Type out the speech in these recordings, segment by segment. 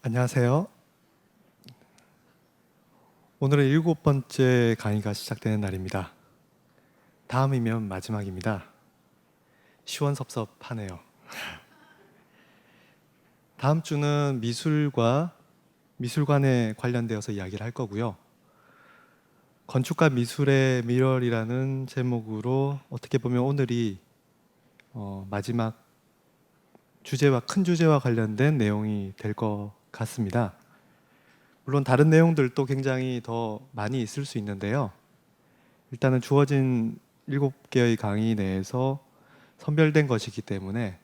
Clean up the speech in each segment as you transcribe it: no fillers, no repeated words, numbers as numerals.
안녕하세요. 오늘은 7번째 강의가 시작되는 날입니다. 다음이면 마지막입니다. 시원섭섭하네요. 다음 주는 미술과 미술관에 관련되어서 이야기를 할 거고요. 건축과 미술의 미럴이라는 제목으로 어떻게 보면 오늘이 마지막 주제와 큰 주제와 관련된 내용이 될 것 같습니다. 물론 다른 내용들도 굉장히 더 많이 있을 수 있는데요. 일단은 주어진 7개의 강의 내에서 선별된 것이기 때문에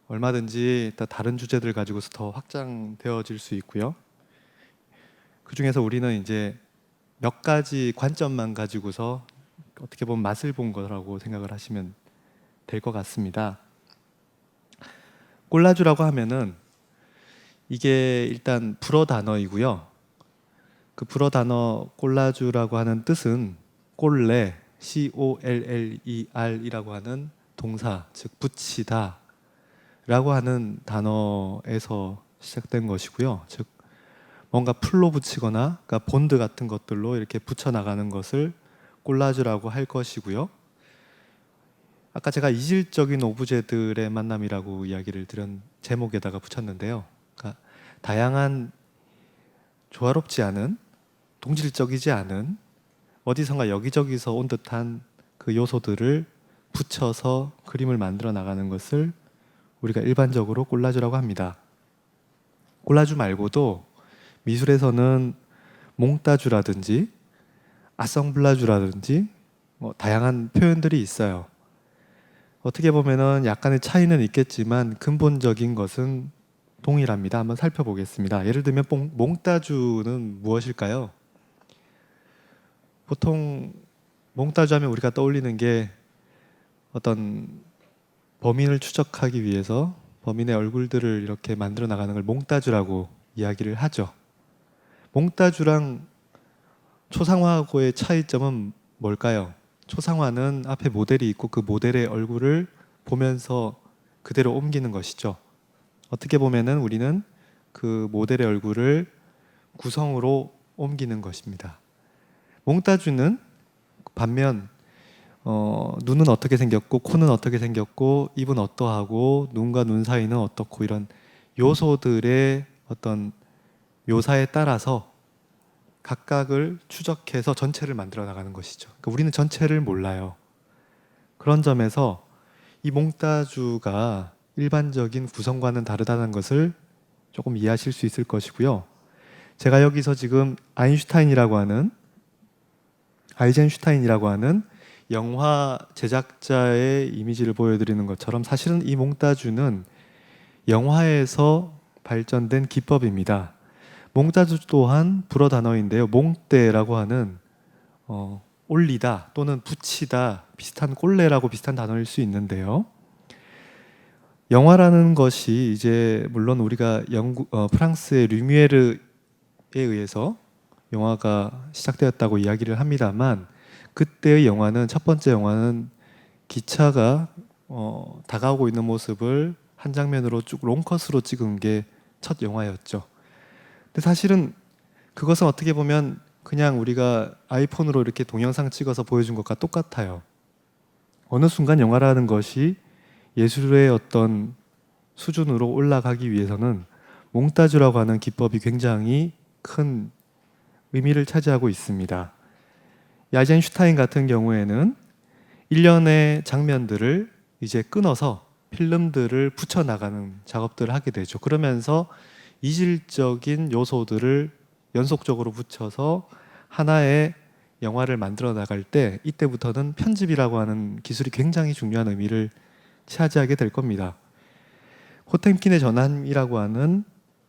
얼마든지 다른 주제들 가지고서 더 확장되어질 수 있고요. 그 중에서 우리는 이제 몇 가지 관점만 가지고서 어떻게 보면 맛을 본 거라고 생각을 하시면 될 것 같습니다. 꼴라주라고 하면은 이게 일단 불어 단어이고요. 그 불어 단어 꼴라주라고 하는 뜻은 꼴레, COLLER이라고 하는 동사, 즉 붙이다 라고 하는 단어에서 시작된 것이고요. 즉 뭔가 풀로 붙이거나 그러니까 본드 같은 것들로 이렇게 붙여나가는 것을 꼴라주라고 할 것이고요. 아까 제가 이질적인 오브제들의 만남이라고 이야기를 드린 제목에다가 붙였는데요. 그러니까 다양한 조화롭지 않은, 동질적이지 않은 어디선가 여기저기서 온 듯한 그 요소들을 붙여서 그림을 만들어 나가는 것을 우리가 일반적으로 꼴라주라고 합니다. 꼴라주 말고도 미술에서는 몽따주라든지 아성블라주라든지 다양한 표현들이 있어요. 어떻게 보면은 약간의 차이는 있겠지만 근본적인 것은 동일합니다. 한번 살펴보겠습니다. 예를 들면 몽따주는 무엇일까요? 보통 몽따주 하면 우리가 떠올리는 게 어떤 범인을 추적하기 위해서 범인의 얼굴들을 이렇게 만들어 나가는 걸 몽따주라고 이야기를 하죠. 몽따주랑 초상화하고의 차이점은 뭘까요? 초상화는 앞에 모델이 있고 그 모델의 얼굴을 보면서 그대로 옮기는 것이죠. 어떻게 보면은 우리는 그 모델의 얼굴을 구성으로 옮기는 것입니다. 몽따주는 반면 눈은 어떻게 생겼고 코는 어떻게 생겼고 입은 어떠하고 눈과 눈 사이는 어떻고 이런 요소들의 어떤 묘사에 따라서 각각을 추적해서 전체를 만들어 나가는 것이죠. 그러니까 우리는 전체를 몰라요. 그런 점에서 이 몽따주가 일반적인 구성과는 다르다는 것을 조금 이해하실 수 있을 것이고요. 제가 여기서 지금 아이젠슈타인이라고 하는 영화 제작자의 이미지를 보여드리는 것처럼 사실은 이 몽따주는 영화에서 발전된 기법입니다. 몽따주 또한 불어 단어인데요. 몽떼라고 하는 올리다 또는 붙이다 비슷한 꼴레라고 비슷한 단어일 수 있는데요. 영화라는 것이 이제 물론 우리가 프랑스의 류미에르에 의해서 영화가 시작되었다고 이야기를 합니다만 그때의 영화는 첫 번째 영화는 기차가 다가오고 있는 모습을 한 장면으로 쭉 롱컷으로 찍은 게 첫 영화였죠. 근데 사실은 그것은 어떻게 보면 그냥 우리가 아이폰으로 이렇게 동영상 찍어서 보여준 것과 똑같아요. 어느 순간 영화라는 것이 예술의 어떤 수준으로 올라가기 위해서는 몽따주라고 하는 기법이 굉장히 큰 의미를 차지하고 있습니다. 야젠슈타인 같은 경우에는 일련의 장면들을 이제 끊어서 필름들을 붙여나가는 작업들을 하게 되죠. 그러면서 이질적인 요소들을 연속적으로 붙여서 하나의 영화를 만들어 나갈 때 이때부터는 편집이라고 하는 기술이 굉장히 중요한 의미를 차지하게 될 겁니다. 포템킨의 전함이라고 하는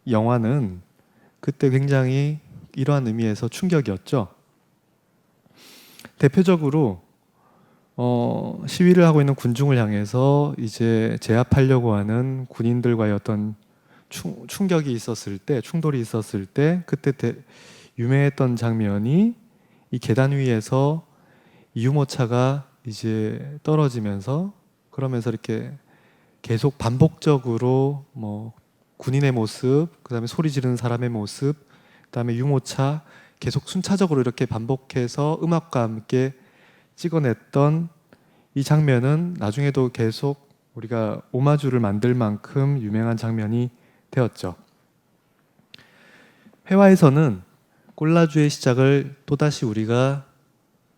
영화는 그때 굉장히 이러한 의미에서 충격이었죠. 대표적으로 시위를 하고 있는 군중을 향해서 이제 제압하려고 하는 군인들과의 어떤 충격이 있었을 때, 충돌이 있었을 때 그때 유명했던 장면이 이 계단 위에서 유모차가 이제 떨어지면서 그러면서 이렇게 계속 반복적으로 뭐 군인의 모습, 그다음에 소리 지르는 사람의 모습, 그다음에 유모차 계속 순차적으로 이렇게 반복해서 음악과 함께 찍어냈던 이 장면은 나중에도 계속 우리가 오마주를 만들 만큼 유명한 장면이 되었죠. 회화에서는 꼴라주의 시작을 또다시 우리가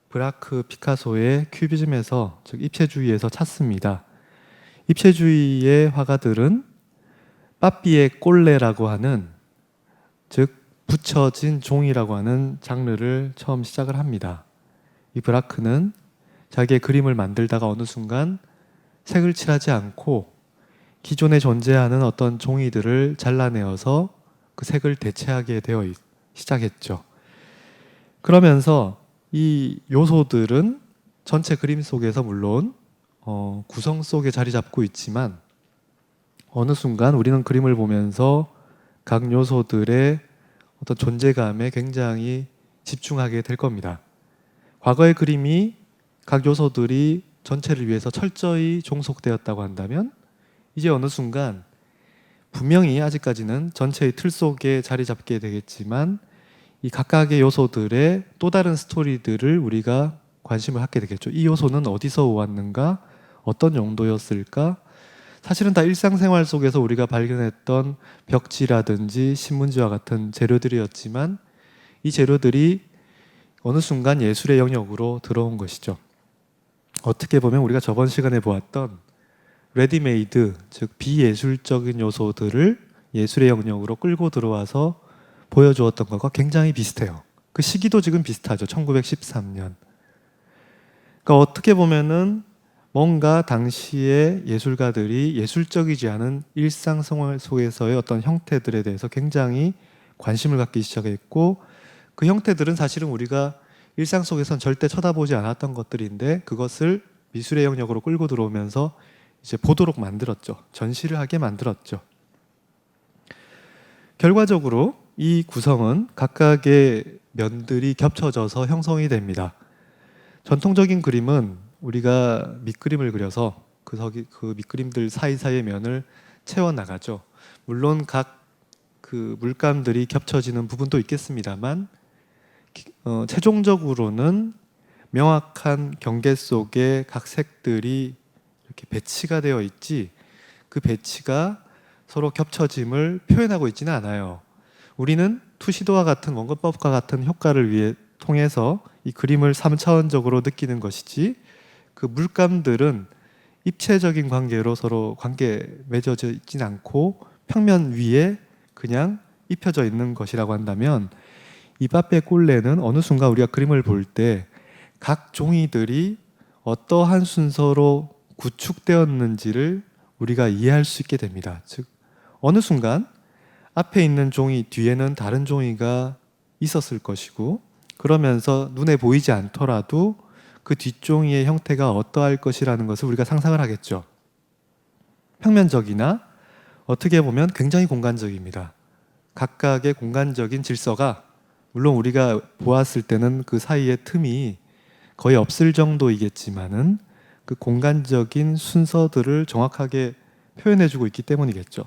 브라크, 피카소의 큐비즘에서, 즉 입체주의에서 찾습니다. 입체주의의 화가들은 빠삐의 꼴레라고 하는, 즉 붙여진 종이라고 하는 장르를 처음 시작을 합니다. 이 브라크는 자기의 그림을 만들다가 어느 순간 색을 칠하지 않고 기존에 존재하는 어떤 종이들을 잘라내어서 그 색을 대체하게 되어 시작했죠. 그러면서 이 요소들은 전체 그림 속에서 물론 구성 속에 자리 잡고 있지만 어느 순간 우리는 그림을 보면서 각 요소들의 어떤 존재감에 굉장히 집중하게 될 겁니다. 과거의 그림이 각 요소들이 전체를 위해서 철저히 종속되었다고 한다면 이제 어느 순간 분명히 아직까지는 전체의 틀 속에 자리 잡게 되겠지만 이 각각의 요소들의 또 다른 스토리들을 우리가 관심을 갖게 되겠죠. 이 요소는 어디서 왔는가? 어떤 용도였을까? 사실은 다 일상생활 속에서 우리가 발견했던 벽지라든지 신문지와 같은 재료들이었지만 이 재료들이 어느 순간 예술의 영역으로 들어온 것이죠. 어떻게 보면 우리가 저번 시간에 보았던 레디메이드, 즉 비예술적인 요소들을 예술의 영역으로 끌고 들어와서 보여주었던 것과 굉장히 비슷해요. 그 시기도 지금 비슷하죠. 1913년. 그러니까 어떻게 보면은 뭔가 당시의 예술가들이 예술적이지 않은 일상생활 속에서의 어떤 형태들에 대해서 굉장히 관심을 갖기 시작했고 그 형태들은 사실은 우리가 일상 속에서는 절대 쳐다보지 않았던 것들인데 그것을 미술의 영역으로 끌고 들어오면서 이제 보도록 만들었죠. 전시를 하게 만들었죠. 결과적으로 이 구성은 각각의 면들이 겹쳐져서 형성이 됩니다. 전통적인 그림은 우리가 밑그림을 그려서 그 밑그림들 사이사이의 면을 채워나가죠. 물론 각 그 물감들이 겹쳐지는 부분도 있겠습니다만 최종적으로는 명확한 경계 속에 각 색들이 이렇게 배치가 되어 있지 그 배치가 서로 겹쳐짐을 표현하고 있지는 않아요. 우리는 투시도와 같은 원근법과 같은 효과를 통해서 이 그림을 3차원적으로 느끼는 것이지 그 물감들은 입체적인 관계로 서로 관계 맺어져 있진 않고 평면 위에 그냥 입혀져 있는 것이라고 한다면 이 빠삐의 꼴레는 어느 순간 우리가 그림을 볼 때 각 종이들이 어떠한 순서로 구축되었는지를 우리가 이해할 수 있게 됩니다. 즉 어느 순간 앞에 있는 종이 뒤에는 다른 종이가 있었을 것이고 그러면서 눈에 보이지 않더라도 그 뒷종이의 형태가 어떠할 것이라는 것을 우리가 상상을 하겠죠. 평면적이나 어떻게 보면 굉장히 공간적입니다. 각각의 공간적인 질서가 물론 우리가 보았을 때는 그 사이의 틈이 거의 없을 정도이겠지만은 그 공간적인 순서들을 정확하게 표현해주고 있기 때문이겠죠.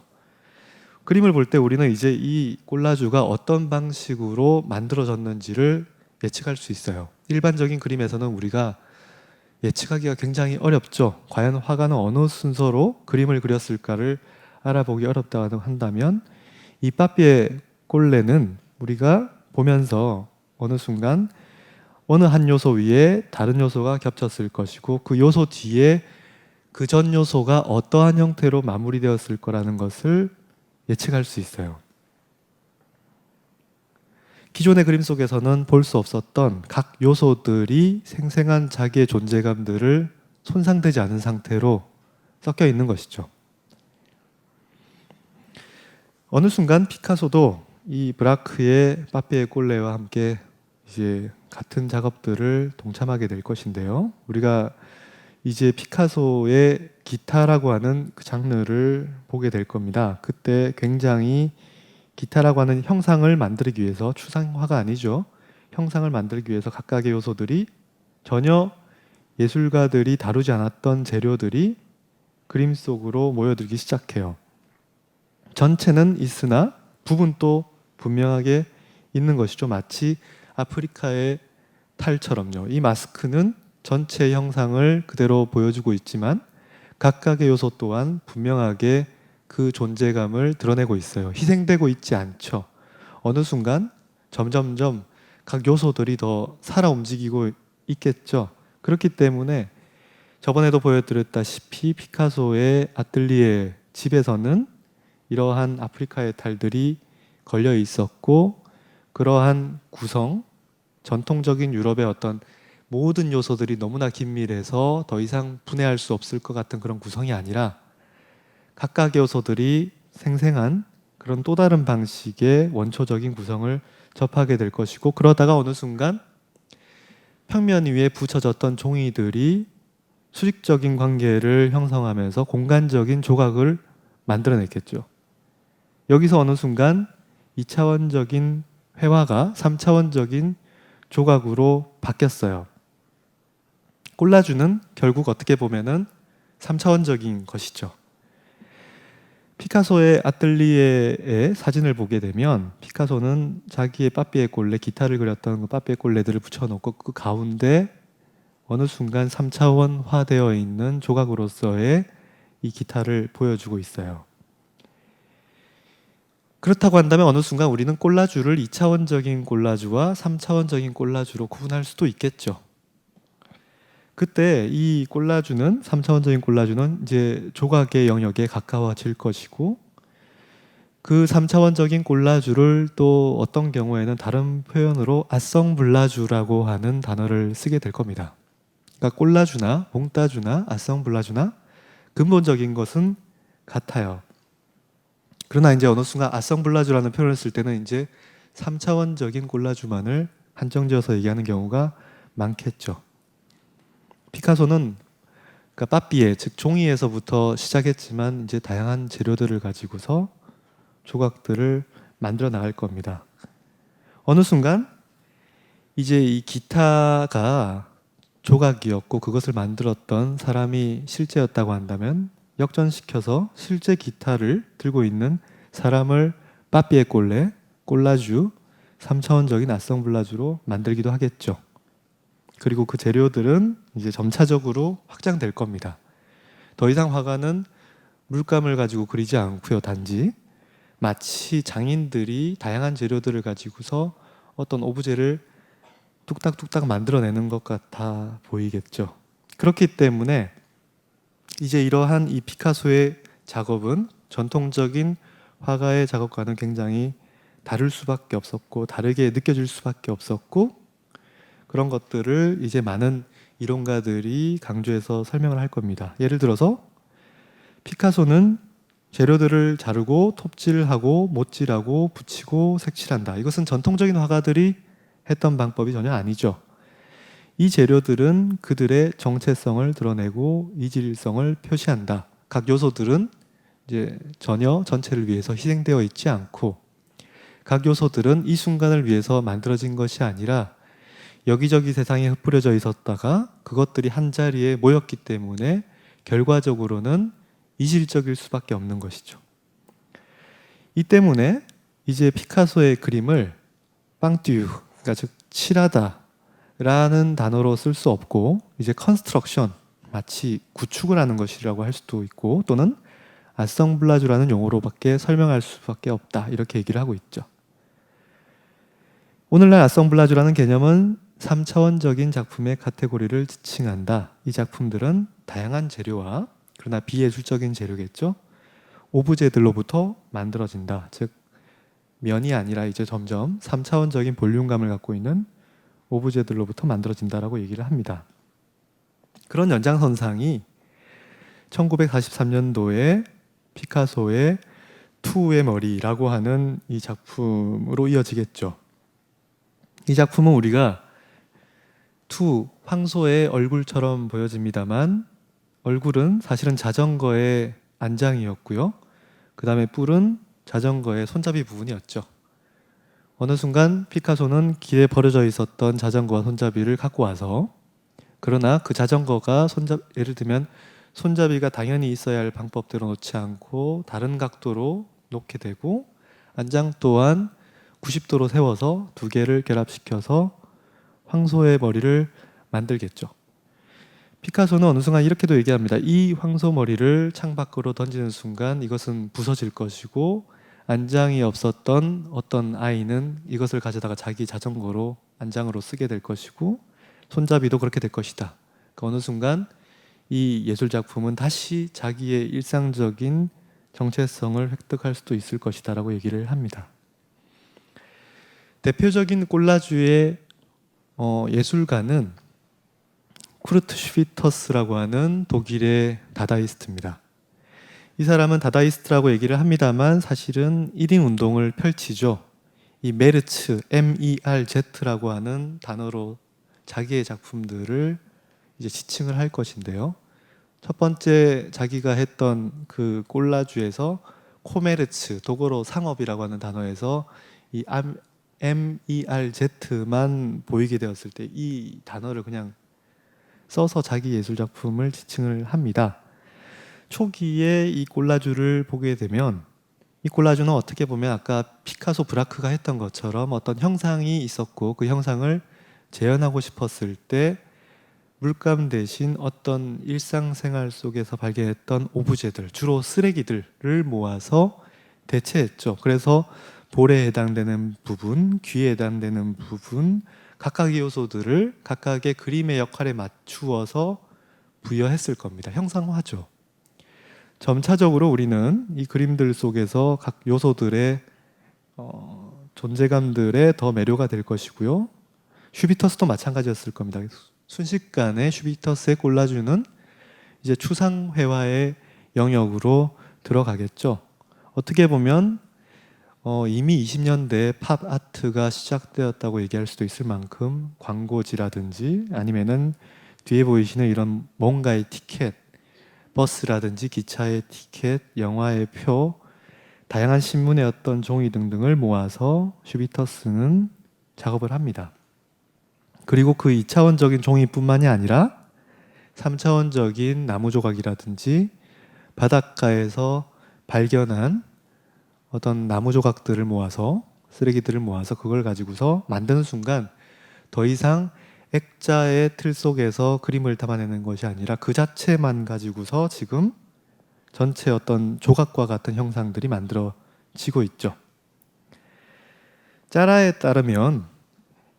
그림을 볼 때 우리는 이제 이 꼴라주가 어떤 방식으로 만들어졌는지를 예측할 수 있어요. 일반적인 그림에서는 우리가 예측하기가 굉장히 어렵죠. 과연 화가는 어느 순서로 그림을 그렸을까를 알아보기 어렵다고 한다면 이 빠삐의 꼴레는 우리가 보면서 어느 순간 어느 한 요소 위에 다른 요소가 겹쳤을 것이고 그 요소 뒤에 그 전 요소가 어떠한 형태로 마무리되었을 거라는 것을 예측할 수 있어요. 기존의 그림 속에서는 볼 수 없었던 각 요소들이 생생한 자기의 존재감들을 손상되지 않은 상태로 섞여 있는 것이죠. 어느 순간 피카소도 이 브라크의 빠삐의 꼴레와 함께 이제 같은 작업들을 동참하게 될 것인데요. 우리가 이제 피카소의 기타라고 하는 그 장르를 보게 될 겁니다. 그때 굉장히 기타라고 하는 형상을 만들기 위해서 추상화가 아니죠. 형상을 만들기 위해서 각각의 요소들이 전혀 예술가들이 다루지 않았던 재료들이 그림 속으로 모여들기 시작해요. 전체는 있으나 부분도 분명하게 있는 것이죠. 마치 아프리카의 탈처럼요. 이 마스크는 전체 형상을 그대로 보여주고 있지만 각각의 요소 또한 분명하게 그 존재감을 드러내고 있어요. 희생되고 있지 않죠. 어느 순간 점점점 각 요소들이 더 살아 움직이고 있겠죠. 그렇기 때문에 저번에도 보여드렸다시피 피카소의 아틀리에 집에서는 이러한 아프리카의 탈들이 걸려 있었고, 그러한 구성, 전통적인 유럽의 어떤 모든 요소들이 너무나 긴밀해서 더 이상 분해할 수 없을 것 같은 그런 구성이 아니라 각각의 요소들이 생생한 그런 또 다른 방식의 원초적인 구성을 접하게 될 것이고, 그러다가 어느 순간 평면 위에 붙여졌던 종이들이 수직적인 관계를 형성하면서 공간적인 조각을 만들어냈겠죠. 여기서 어느 순간 2차원적인 회화가 3차원적인 조각으로 바뀌었어요. 콜라주는 결국 어떻게 보면은 3차원적인 것이죠. 피카소의 아틀리에의 사진을 보게 되면 피카소는 자기의 빠삐에 꼴레, 기타를 그렸던 그 빠삐에 꼴레들을 붙여놓고 그 가운데 어느 순간 3차원화되어 있는 조각으로서의 이 기타를 보여주고 있어요. 그렇다고 한다면 어느 순간 우리는 콜라주를 2차원적인 콜라주와 3차원적인 콜라주로 구분할 수도 있겠죠. 그때 이 콜라주는 3차원적인 콜라주는 이제 조각의 영역에 가까워질 것이고, 그 3차원적인 콜라주를 또 어떤 경우에는 다른 표현으로 아성블라주라고 하는 단어를 쓰게 될 겁니다. 그러니까 콜라주나 몽따주나 아성블라주나 근본적인 것은 같아요. 그러나 이제 어느 순간 아성블라주라는 표현을 쓸 때는 이제 3차원적인 콜라주만을 한정지어서 얘기하는 경우가 많겠죠. 피카소는 그러니까 빠삐에, 즉 종이에서부터 시작했지만 이제 다양한 재료들을 가지고서 조각들을 만들어 나갈 겁니다. 어느 순간 이제 이 기타가 조각이었고 그것을 만들었던 사람이 실제였다고 한다면 역전시켜서 실제 기타를 들고 있는 사람을 빠삐에 꼴레, 콜라주, 3차원적인 아성블라주로 만들기도 하겠죠. 그리고 그 재료들은 이제 점차적으로 확장될 겁니다. 더 이상 화가는 물감을 가지고 그리지 않고요. 단지 마치 장인들이 다양한 재료들을 가지고서 어떤 오브제를 뚝딱뚝딱 만들어내는 것 같아 보이겠죠. 그렇기 때문에 이제 이러한 이 피카소의 작업은 전통적인 화가의 작업과는 굉장히 다를 수밖에 없었고 다르게 느껴질 수밖에 없었고, 그런 것들을 이제 많은 이론가들이 강조해서 설명을 할 겁니다. 예를 들어서 피카소는 재료들을 자르고 톱질하고 못질하고 붙이고 색칠한다. 이것은 전통적인 화가들이 했던 방법이 전혀 아니죠. 이 재료들은 그들의 정체성을 드러내고 이질성을 표시한다. 각 요소들은 이제 전혀 전체를 위해서 희생되어 있지 않고, 각 요소들은 이 순간을 위해서 만들어진 것이 아니라 여기저기 세상에 흩뿌려져 있었다가 그것들이 한 자리에 모였기 때문에 결과적으로는 이질적일 수밖에 없는 것이죠. 이 때문에 이제 피카소의 그림을 빵띠유, 그러니까 즉 칠하다 라는 단어로 쓸 수 없고 이제 컨스트럭션, 마치 구축을 하는 것이라고 할 수도 있고, 또는 아성블라주라는 용어로밖에 설명할 수밖에 없다, 이렇게 얘기를 하고 있죠. 오늘날 아성블라주라는 개념은 3차원적인 작품의 카테고리를 지칭한다. 이 작품들은 다양한 재료와, 그러나 비예술적인 재료겠죠, 오브제들로부터 만들어진다. 즉 면이 아니라 이제 점점 3차원적인 볼륨감을 갖고 있는 오브제들로부터 만들어진다라고 얘기를 합니다. 그런 연장선상이 1943년도에 피카소의 투의 머리라고 하는 이 작품으로 이어지겠죠. 이 작품은 우리가 투, 황소의 얼굴처럼 보여집니다만 얼굴은 사실은 자전거의 안장이었고요. 그 다음에 뿔은 자전거의 손잡이 부분이었죠. 어느 순간 피카소는 길에 버려져 있었던 자전거와 손잡이를 갖고 와서, 그러나 그 자전거가 예를 들면 손잡이가 당연히 있어야 할 방법대로 놓지 않고 다른 각도로 놓게 되고 안장 또한 90도로 세워서 두 개를 결합시켜서 황소의 머리를 만들겠죠. 피카소는 어느 순간 이렇게도 얘기합니다. 이 황소 머리를 창밖으로 던지는 순간 이것은 부서질 것이고 안장이 없었던 어떤 아이는 이것을 가져다가 자기 자전거로 안장으로 쓰게 될 것이고 손잡이도 그렇게 될 것이다. 그 어느 순간 이 예술 작품은 다시 자기의 일상적인 정체성을 획득할 수도 있을 것이다 라고 얘기를 합니다. 대표적인 꼴라주의 예술가는 쿠르트 슈비터스라고 하는 독일의 다다이스트입니다. 이 사람은 다다이스트라고 얘기를 합니다만 사실은 1인 운동을 펼치죠. 이 메르츠, MERZ라고 하는 단어로 자기의 작품들을 이제 지칭을 할 것인데요. 첫 번째 자기가 했던 그 꼴라주에서 코메르츠, 독어로 상업이라고 하는 단어에서 이 MERZ만 보이게 되었을 때 이 단어를 그냥 써서 자기 예술 작품을 지칭을 합니다. 초기에 이 꼴라주를 보게 되면 이 꼴라주는 어떻게 보면 아까 피카소, 브라크가 했던 것처럼 어떤 형상이 있었고 그 형상을 재현하고 싶었을 때 물감 대신 어떤 일상생활 속에서 발견했던 오브제들, 주로 쓰레기들을 모아서 대체했죠. 그래서 볼에 해당되는 부분, 귀에 해당되는 부분, 각각의 요소들을 각각의 그림의 역할에 맞추어서 부여했을 겁니다. 형상화죠. 점차적으로 우리는 이 그림들 속에서 각 요소들의 존재감들에 더 매료가 될 것이고요. 슈비터스도 마찬가지였을 겁니다. 순식간에 슈비터스의 꼴라주는 이제 추상회화의 영역으로 들어가겠죠. 어떻게 보면 이미 20년대에 팝 아트가 시작되었다고 얘기할 수도 있을 만큼 광고지라든지 아니면은 뒤에 보이시는 이런 뭔가의 티켓, 버스라든지 기차의 티켓, 영화의 표, 다양한 신문의 어떤 종이 등등을 모아서 슈비터스는 작업을 합니다. 그리고 그 2차원적인 종이뿐만이 아니라 3차원적인 나무 조각이라든지 바닷가에서 발견한 어떤 나무 조각들을 모아서 쓰레기들을 모아서 그걸 가지고서 만드는 순간 더 이상 액자의 틀 속에서 그림을 담아내는 것이 아니라 그 자체만 가지고서 지금 전체 어떤 조각과 같은 형상들이 만들어지고 있죠. 짜라에 따르면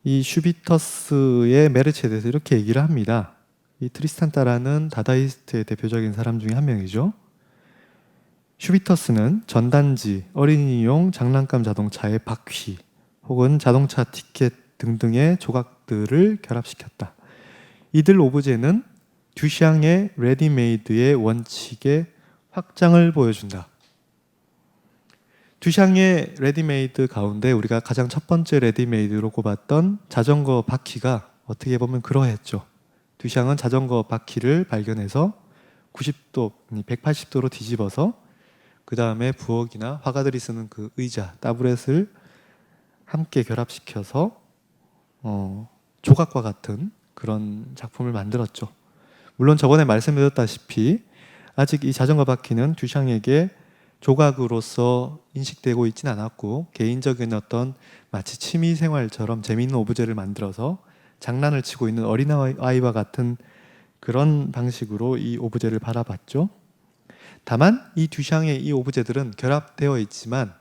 이 슈비터스의 메르츠에 대해서 이렇게 얘기를 합니다. 이 트리스탄 짜라는 다다이스트의 대표적인 사람 중에 한 명이죠. 슈비터스는 전단지, 어린이용 장난감 자동차의 바퀴 혹은 자동차 티켓 등등의 조각들을 결합시켰다. 이들 오브제는 듀샹의 레디메이드의 원칙의 확장을 보여준다. 듀샹의 레디메이드 가운데 우리가 가장 첫 번째 레디메이드로 꼽았던 자전거 바퀴가 어떻게 보면 그러했죠. 듀샹은 자전거 바퀴를 발견해서 90도, 180도로 뒤집어서 그 다음에 부엌이나 화가들이 쓰는 그 의자, 따브렛을 함께 결합시켜서 조각과 같은 그런 작품을 만들었죠. 물론 저번에 말씀드렸다시피 아직 이 자전거 바퀴는 듀샹에게 조각으로서 인식되고 있지는 않았고 개인적인 어떤 마치 취미생활처럼 재미있는 오브제를 만들어서 장난을 치고 있는 어린아이와 같은 그런 방식으로 이 오브제를 바라봤죠. 다만 이 듀샹의 이 오브제들은 결합되어 있지만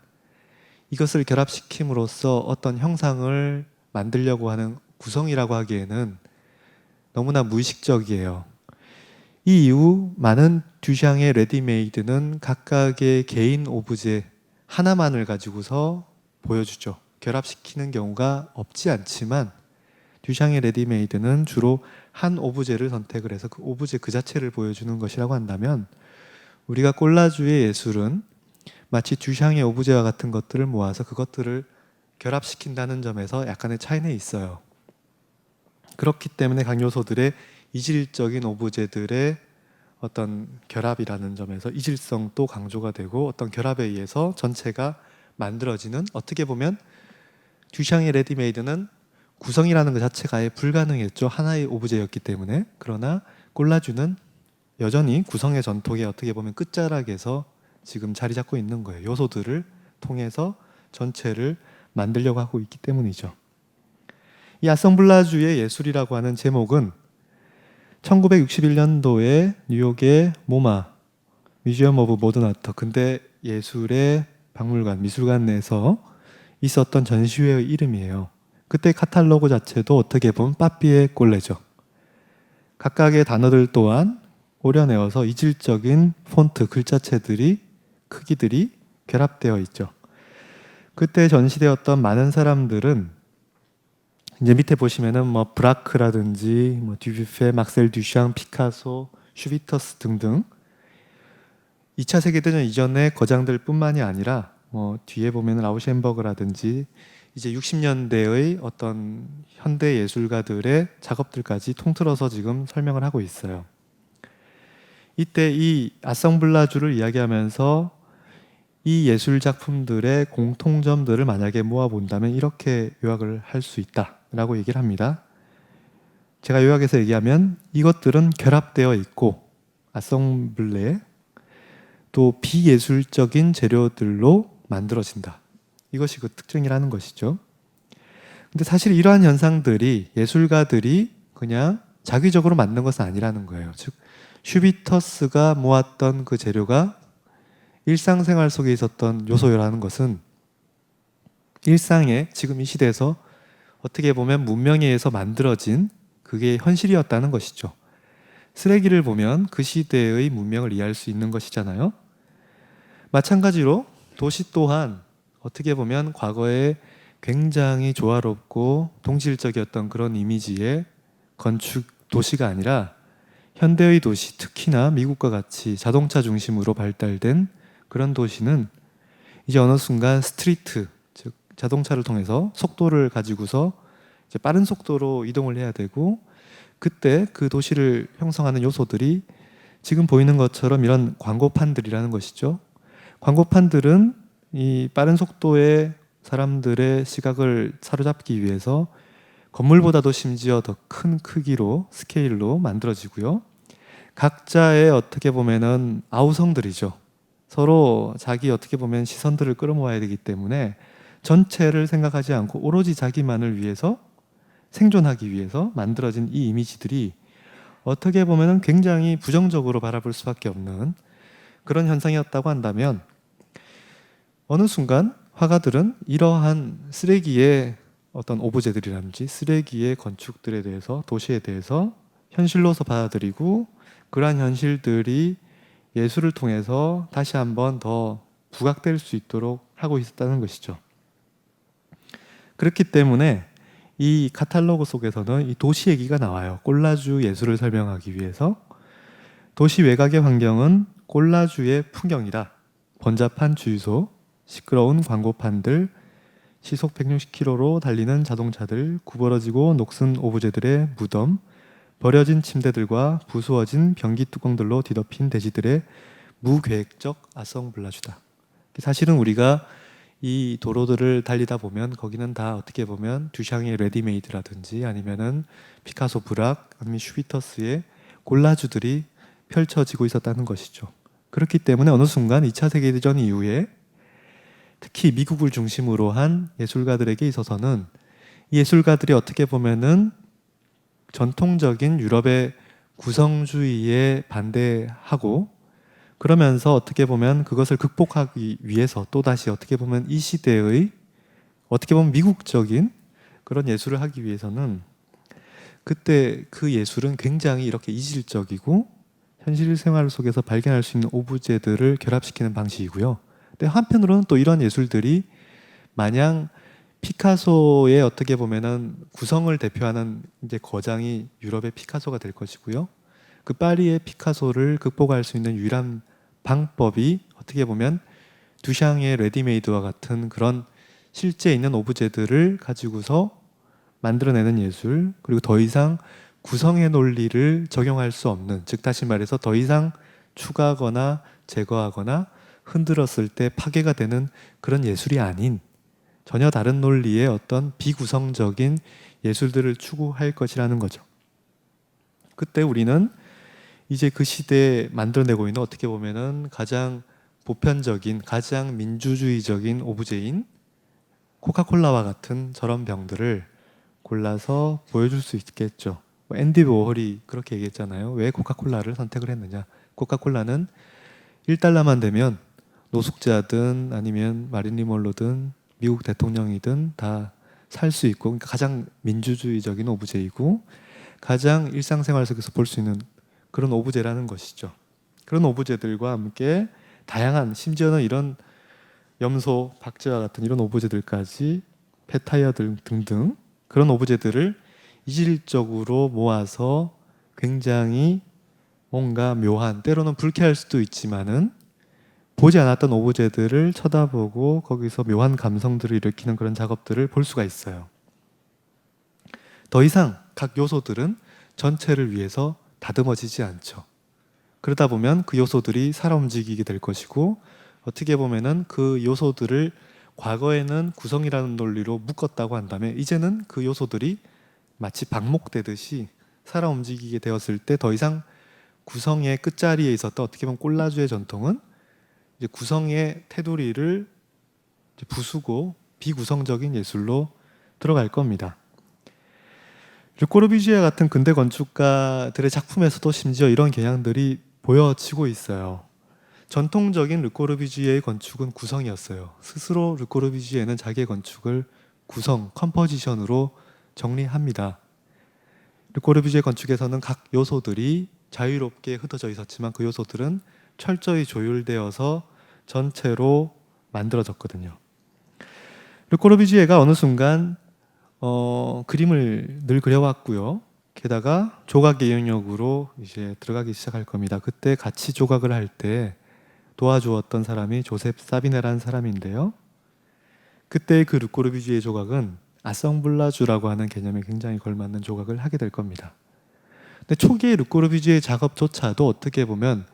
이것을 결합시킴으로써 어떤 형상을 만들려고 하는 구성이라고 하기에는 너무나 무의식적이에요. 이 이후 많은 듀샹의 레디메이드는 각각의 개인 오브제 하나만을 가지고서 보여주죠. 결합시키는 경우가 없지 않지만 듀샹의 레디메이드는 주로 한 오브제를 선택을 해서 그 오브제 그 자체를 보여주는 것이라고 한다면 우리가 꼴라주의 예술은 마치 듀샹의 오브제와 같은 것들을 모아서 그것들을 결합시킨다는 점에서 약간의 차이는 있어요. 그렇기 때문에 각 요소들의 이질적인 오브제들의 어떤 결합이라는 점에서 이질성도 강조가 되고 어떤 결합에 의해서 전체가 만들어지는 어떻게 보면 듀샹의 레디메이드는 구성이라는 것 자체가 아예 불가능했죠. 하나의 오브제였기 때문에. 그러나 꼴라주는 여전히 구성의 전통에 어떻게 보면 끝자락에서 지금 자리 잡고 있는 거예요. 요소들을 통해서 전체를 만들려고 하고 있기 때문이죠. 이 아성블라주의 예술이라고 하는 제목은 1961년도에 뉴욕의 모마 뮤지엄 오브 모던 아트 근대 예술의 박물관 미술관 내에서 있었던 전시회의 이름이에요. 그때 카탈로그 자체도 어떻게 보면 빠삐의 꼴레죠. 각각의 단어들 또한 오려내어서 이질적인 폰트 글자체들이 크기들이 결합되어 있죠. 그때 전시되었던 많은 사람들은 이제 밑에 보시면은 뭐 브라크라든지 뭐 듀뷔페, 막셀 듀샹, 피카소, 슈비터스 등등 2차 세계대전 이전의 거장들 뿐만이 아니라 뭐 뒤에 보면은 라우셴버그라든지 이제 60년대의 어떤 현대 예술가들의 작업들까지 통틀어서 지금 설명을 하고 있어요. 이때 이 아성블라주를 이야기하면서 이 예술 작품들의 공통점들을 만약에 모아본다면 이렇게 요약을 할 수 있다라고 얘기를 합니다. 제가 요약해서 얘기하면 이것들은 결합되어 있고 아성블레 또 비예술적인 재료들로 만들어진다. 이것이 그 특징이라는 것이죠. 근데 사실 이러한 현상들이 예술가들이 그냥 자기적으로 만든 것은 아니라는 거예요. 즉 슈비터스가 모았던 그 재료가 일상생활 속에 있었던 요소라는 것은 일상에 지금 이 시대에서 어떻게 보면 문명에 의해서 만들어진 그게 현실이었다는 것이죠. 쓰레기를 보면 그 시대의 문명을 이해할 수 있는 것이잖아요. 마찬가지로 도시 또한 어떻게 보면 과거에 굉장히 조화롭고 동질적이었던 그런 이미지의 건축 도시가 아니라 현대의 도시, 특히나 미국과 같이 자동차 중심으로 발달된 그런 도시는 이제 어느 순간 스트리트, 즉 자동차를 통해서 속도를 가지고서 이제 빠른 속도로 이동을 해야 되고 그때 그 도시를 형성하는 요소들이 지금 보이는 것처럼 이런 광고판들이라는 것이죠. 광고판들은 이 빠른 속도의 사람들의 시각을 사로잡기 위해서 건물보다도 심지어 더 큰 크기로 스케일로 만들어지고요. 각자의 어떻게 보면은 아우성들이죠. 서로 자기 어떻게 보면 시선들을 끌어모아야 되기 때문에 전체를 생각하지 않고 오로지 자기만을 위해서 생존하기 위해서 만들어진 이 이미지들이 어떻게 보면은 굉장히 부정적으로 바라볼 수밖에 없는 그런 현상이었다고 한다면 어느 순간 화가들은 이러한 쓰레기의 어떤 오브제들이라든지 쓰레기의 건축들에 대해서 도시에 대해서 현실로서 받아들이고 그러한 현실들이 예술을 통해서 다시 한번 더 부각될 수 있도록 하고 있었다는 것이죠. 그렇기 때문에 이 카탈로그 속에서는 이 도시 얘기가 나와요. 꼴라주 예술을 설명하기 위해서 도시 외곽의 환경은 꼴라주의 풍경이다. 번잡한 주유소, 시끄러운 광고판들, 시속 160km로 달리는 자동차들, 구부러지고 녹슨 오브제들의 무덤, 버려진 침대들과 부수어진 변기 뚜껑들로 뒤덮인 대지들의 무계획적 아성블라주다. 사실은 우리가 이 도로들을 달리다 보면 거기는 다 어떻게 보면 듀샹의 레디메이드라든지 아니면은 피카소 브락 아니면 슈비터스의 콜라주들이 펼쳐지고 있었다는 것이죠. 그렇기 때문에 어느 순간 2차 세계대전 이후에 특히 미국을 중심으로 한 예술가들에게 있어서는 이 예술가들이 어떻게 보면은 전통적인 유럽의 구성주의에 반대하고 그러면서 어떻게 보면 그것을 극복하기 위해서 또다시 어떻게 보면 이 시대의 어떻게 보면 미국적인 그런 예술을 하기 위해서는 그때 그 예술은 굉장히 이렇게 이질적이고 현실 생활 속에서 발견할 수 있는 오브제들을 결합시키는 방식이고요. 근데 한편으로는 또 이런 예술들이 마냥 피카소의 어떻게 보면은 구성을 대표하는 이제 거장이 유럽의 피카소가 될 것이고요. 그 파리의 피카소를 극복할 수 있는 유일한 방법이 어떻게 보면 듀샹의 레디메이드와 같은 그런 실제 있는 오브제들을 가지고서 만들어내는 예술, 그리고 더 이상 구성의 논리를 적용할 수 없는, 즉 다시 말해서 더 이상 추가하거나 제거하거나 흔들었을 때 파괴가 되는 그런 예술이 아닌 전혀 다른 논리의 어떤 비구성적인 예술들을 추구할 것이라는 거죠. 그때 우리는 이제 그 시대에 만들어내고 있는 어떻게 보면은 가장 보편적인 가장 민주주의적인 오브제인 코카콜라와 같은 저런 병들을 골라서 보여줄 수 있겠죠. 앤디 워홀이 그렇게 얘기했잖아요. 왜 코카콜라를 선택을 했느냐. 코카콜라는 1달러만 되면 노숙자든 아니면 마릴린 먼로든 미국 대통령이든 다 살 수 있고, 그러니까 가장 민주주의적인 오브제이고 가장 일상생활 속에서 볼 수 있는 그런 오브제라는 것이죠. 그런 오브제들과 함께 다양한, 심지어는 이런 염소, 박쥐와 같은 이런 오브제들까지, 폐타이어들 등등 그런 오브제들을 이질적으로 모아서 굉장히 뭔가 묘한, 때로는 불쾌할 수도 있지만은 보지 않았던 오브제들을 쳐다보고 거기서 묘한 감성들을 일으키는 그런 작업들을 볼 수가 있어요. 더 이상 각 요소들은 전체를 위해서 다듬어지지 않죠. 그러다 보면 그 요소들이 살아 움직이게 될 것이고, 어떻게 보면은 그 요소들을 과거에는 구성이라는 논리로 묶었다고 한다면 이제는 그 요소들이 마치 방목되듯이 살아 움직이게 되었을 때 더 이상 구성의 끝자리에 있었던, 어떻게 보면 콜라주의 전통은 이제 구성의 테두리를 이제 부수고 비구성적인 예술로 들어갈 겁니다. 르꼬르비지에 같은 근대 건축가들의 작품에서도 심지어 이런 경향들이 보여지고 있어요. 전통적인 르꼬르비지에의 건축은 구성이었어요. 스스로 르꼬르비지에는 자기의 건축을 구성, 컴포지션으로 정리합니다. 르꼬르비지에 건축에서는 각 요소들이 자유롭게 흩어져 있었지만 그 요소들은 철저히 조율되어서 전체로 만들어졌거든요. 르꼬르비지에가 어느 순간 그림을 늘 그려왔고요. 게다가 조각의 영역으로 이제 들어가기 시작할 겁니다. 그때 같이 조각을 할 때 도와주었던 사람이 조셉 사비네라는 사람인데요. 그때의 그 르꼬르비지에 조각은 아성블라주라고 하는 개념에 굉장히 걸맞는 조각을 하게 될 겁니다. 근데 초기의 르꼬르비지에 작업조차도 어떻게 보면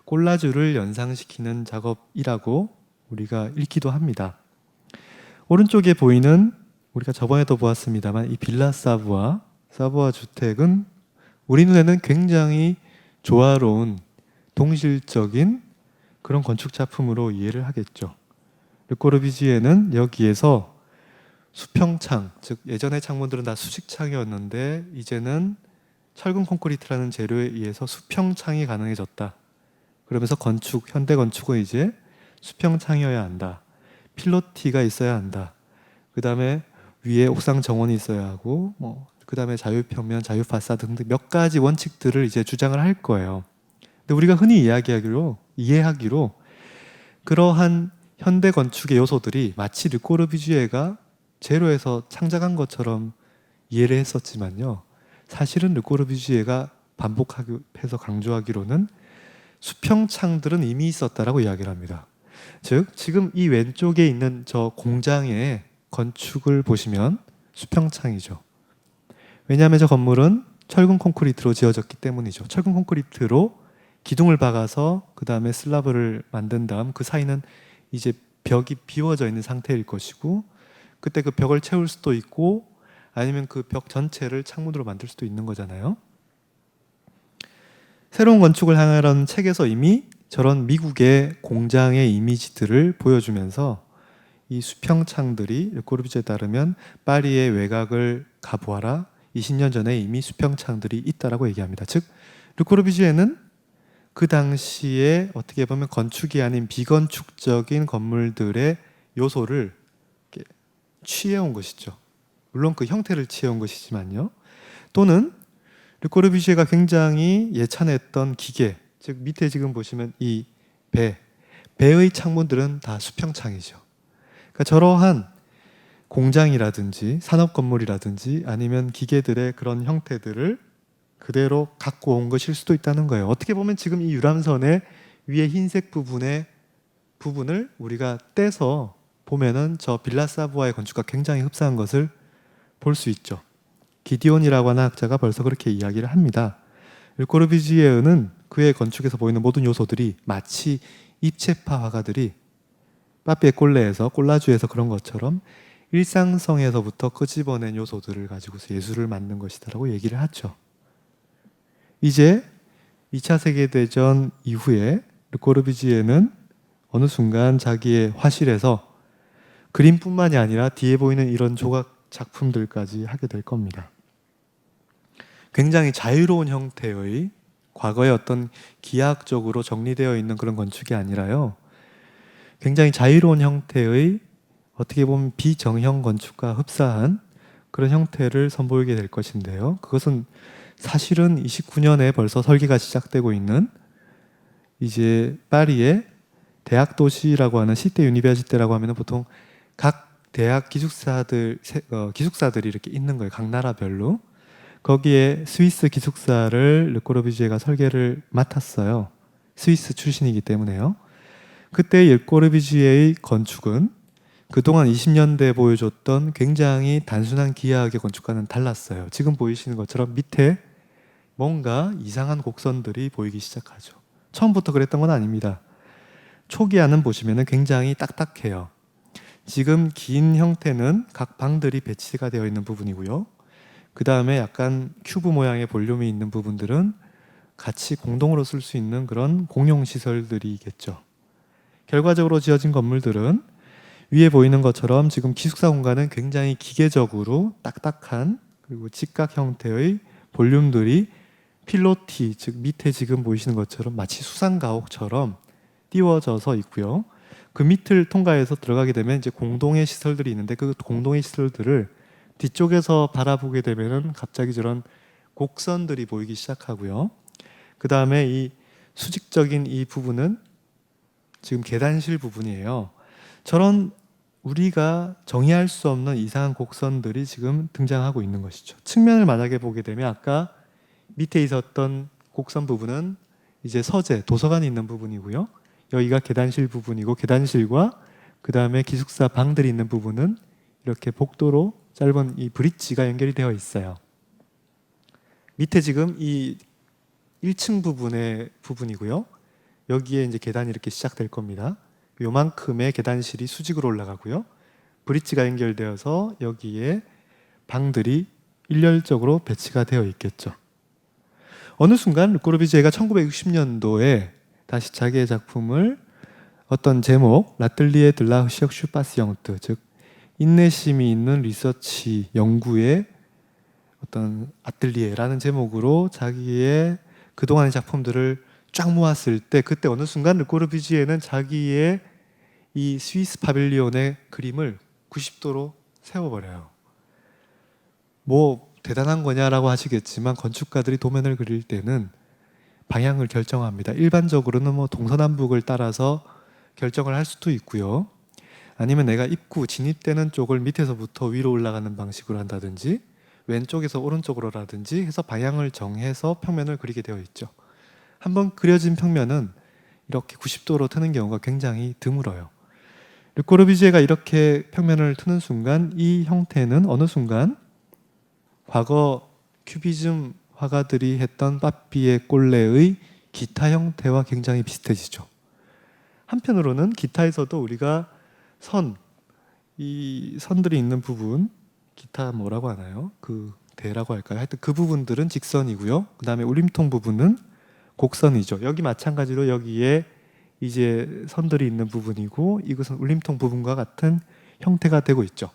콜라주를 연상시키는 작업이라고 우리가 읽기도 합니다. 오른쪽에 보이는, 우리가 저번에도 보았습니다만 이 빌라 사부아 주택은 우리 눈에는 굉장히 조화로운 동실적인 그런 건축 작품으로 이해를 하겠죠. 르꼬르비지에는 여기에서 수평창, 즉 예전의 창문들은 다 수직창이었는데 이제는 철근 콘크리트라는 재료에 의해서 수평창이 가능해졌다. 그러면서 현대 건축은 이제 수평창이어야 한다. 필로티가 있어야 한다. 그 다음에 위에 옥상 정원이 있어야 하고, 그 다음에 자유평면, 자유파사드 등등 몇 가지 원칙들을 이제 주장을 할 거예요. 근데 우리가 흔히 이해하기로 그러한 현대 건축의 요소들이 마치 르꼬르비지에가 제로에서 창작한 것처럼 이해를 했었지만요. 사실은 르꼬르비지에가 반복해서 강조하기로는 수평창들은 이미 있었다라고 이야기를 합니다. 즉, 지금 이 왼쪽에 있는 저 공장의 건축을 보시면 수평창이죠. 왜냐하면 저 건물은 철근 콘크리트로 지어졌기 때문이죠. 철근 콘크리트로 기둥을 박아서 그 다음에 슬라브를 만든 다음 그 사이는 이제 벽이 비워져 있는 상태일 것이고, 그때 그 벽을 채울 수도 있고 아니면 그 벽 전체를 창문으로 만들 수도 있는 거잖아요. 새로운 건축을 향하라는 책에서 이미 저런 미국의 공장의 이미지들을 보여주면서 이 수평창들이, 르꼬르비지에 따르면 파리의 외곽을 가보아라, 20년 전에 이미 수평창들이 있다라고 얘기합니다. 즉 르꼬르비지에는 그 당시에 어떻게 보면 건축이 아닌 비건축적인 건물들의 요소를 취해온 것이죠. 물론 그 형태를 취해온 것이지만요. 또는 르꼬르비지에가 굉장히 예찬했던 기계, 즉 밑에 지금 보시면 이 배의 창문들은 다 수평창이죠. 그러니까 저러한 공장이라든지 산업 건물이라든지 아니면 기계들의 그런 형태들을 그대로 갖고 온 것일 수도 있다는 거예요. 어떻게 보면 지금 이 유람선의 위에 흰색 부분을 우리가 떼서 보면은 저 빌라사부아의 건축과 굉장히 흡사한 것을 볼 수 있죠. 기디온이라고 하는 학자가 벌써 그렇게 이야기를 합니다. 르꼬르비지에는 그의 건축에서 보이는 모든 요소들이 마치 입체파 화가들이 파피에 꼴레에서, 콜라주에서 그런 것처럼 일상성에서부터 끄집어낸 요소들을 가지고서 예술을 만든 것이다라고 얘기를 하죠. 이제 2차 세계대전 이후에 르꼬르비지에는 어느 순간 자기의 화실에서 그림뿐만이 아니라 뒤에 보이는 이런 조각 작품들까지 하게 될 겁니다. 굉장히 자유로운 형태의 과거의 어떤 기하학적으로 정리되어 있는 그런 건축이 아니라요. 굉장히 자유로운 형태의 어떻게 보면 비정형 건축과 흡사한 그런 형태를 선보이게 될 것인데요. 그것은 사실은 29년에 벌써 설계가 시작되고 있는 이제 파리의 대학 도시라고 하는 시대 유니버시테라고 하면 보통 각 대학 기숙사들이 이렇게 있는 거예요. 각 나라별로. 거기에 스위스 기숙사를 르꼬르비지에가 설계를 맡았어요. 스위스 출신이기 때문에요. 그때 르꼬르비지에의 건축은 그동안 20년대에 보여줬던 굉장히 단순한 기하학의 건축과는 달랐어요. 지금 보이시는 것처럼 밑에 뭔가 이상한 곡선들이 보이기 시작하죠. 처음부터 그랬던 건 아닙니다. 초기화는 보시면 굉장히 딱딱해요. 지금 긴 형태는 각 방들이 배치가 되어 있는 부분이고요. 그 다음에 약간 큐브 모양의 볼륨이 있는 부분들은 같이 공동으로 쓸 수 있는 그런 공용 시설들이겠죠. 결과적으로 지어진 건물들은 위에 보이는 것처럼 지금 기숙사 공간은 굉장히 기계적으로 딱딱한 그리고 직각 형태의 볼륨들이 필로티, 즉 밑에 지금 보이시는 것처럼 마치 수상가옥처럼 띄워져서 있고요. 그 밑을 통과해서 들어가게 되면 이제 공동의 시설들이 있는데 그 공동의 시설들을 뒤쪽에서 바라보게 되면은 갑자기 저런 곡선들이 보이기 시작하고요. 그 다음에 이 수직적인 이 부분은 지금 계단실 부분이에요. 저런 우리가 정의할 수 없는 이상한 곡선들이 지금 등장하고 있는 것이죠. 측면을 만약에 보게 되면 아까 밑에 있었던 곡선 부분은 이제 서재, 도서관이 있는 부분이고요. 여기가 계단실 부분이고 계단실과 그 다음에 기숙사 방들이 있는 부분은 이렇게 복도로 짧은 이 브릿지가 연결이 되어 있어요. 밑에 지금 이 1층 부분의 부분이고요. 여기에 이제 계단이 이렇게 시작될 겁니다. 요만큼의 계단실이 수직으로 올라가고요. 브릿지가 연결되어서 여기에 방들이 일렬적으로 배치가 되어 있겠죠. 어느 순간 르꼬르비지에가 1960년도에 다시 자기의 작품을 어떤 제목 라틀리에 들라 시역 슈파시영트, 즉 인내심이 있는 리서치 연구의 어떤 아틀리에라는 제목으로 자기의 그동안의 작품들을 쫙 모았을 때 그때 어느 순간 르꼬르비지에는 자기의 이 스위스 파빌리온의 그림을 90도로 세워버려요. 뭐 대단한 거냐라고 하시겠지만 건축가들이 도면을 그릴 때는 방향을 결정합니다. 일반적으로는 뭐 동서남북을 따라서 결정을 할 수도 있고요. 아니면 내가 입구 진입되는 쪽을 밑에서부터 위로 올라가는 방식으로 한다든지 왼쪽에서 오른쪽으로라든지 해서 방향을 정해서 평면을 그리게 되어 있죠. 한번 그려진 평면은 이렇게 90도로 트는 경우가 굉장히 드물어요. 르꼬르비지에가 이렇게 평면을 트는 순간 이 형태는 어느 순간 과거 큐비즘 화가들이 했던 빠삐의 꼴레의 기타 형태와 굉장히 비슷해지죠. 한편으로는 기타에서도 우리가 이 선들이 있는 부분, 기타 뭐라고 하나요? 그 대라고 할까요? 하여튼 그 부분들은 직선이고요. 그 다음에 울림통 부분은 곡선이죠. 여기 마찬가지로 여기에 이제 선들이 있는 부분이고 이것은 울림통 부분과 같은 형태가 되고 있죠.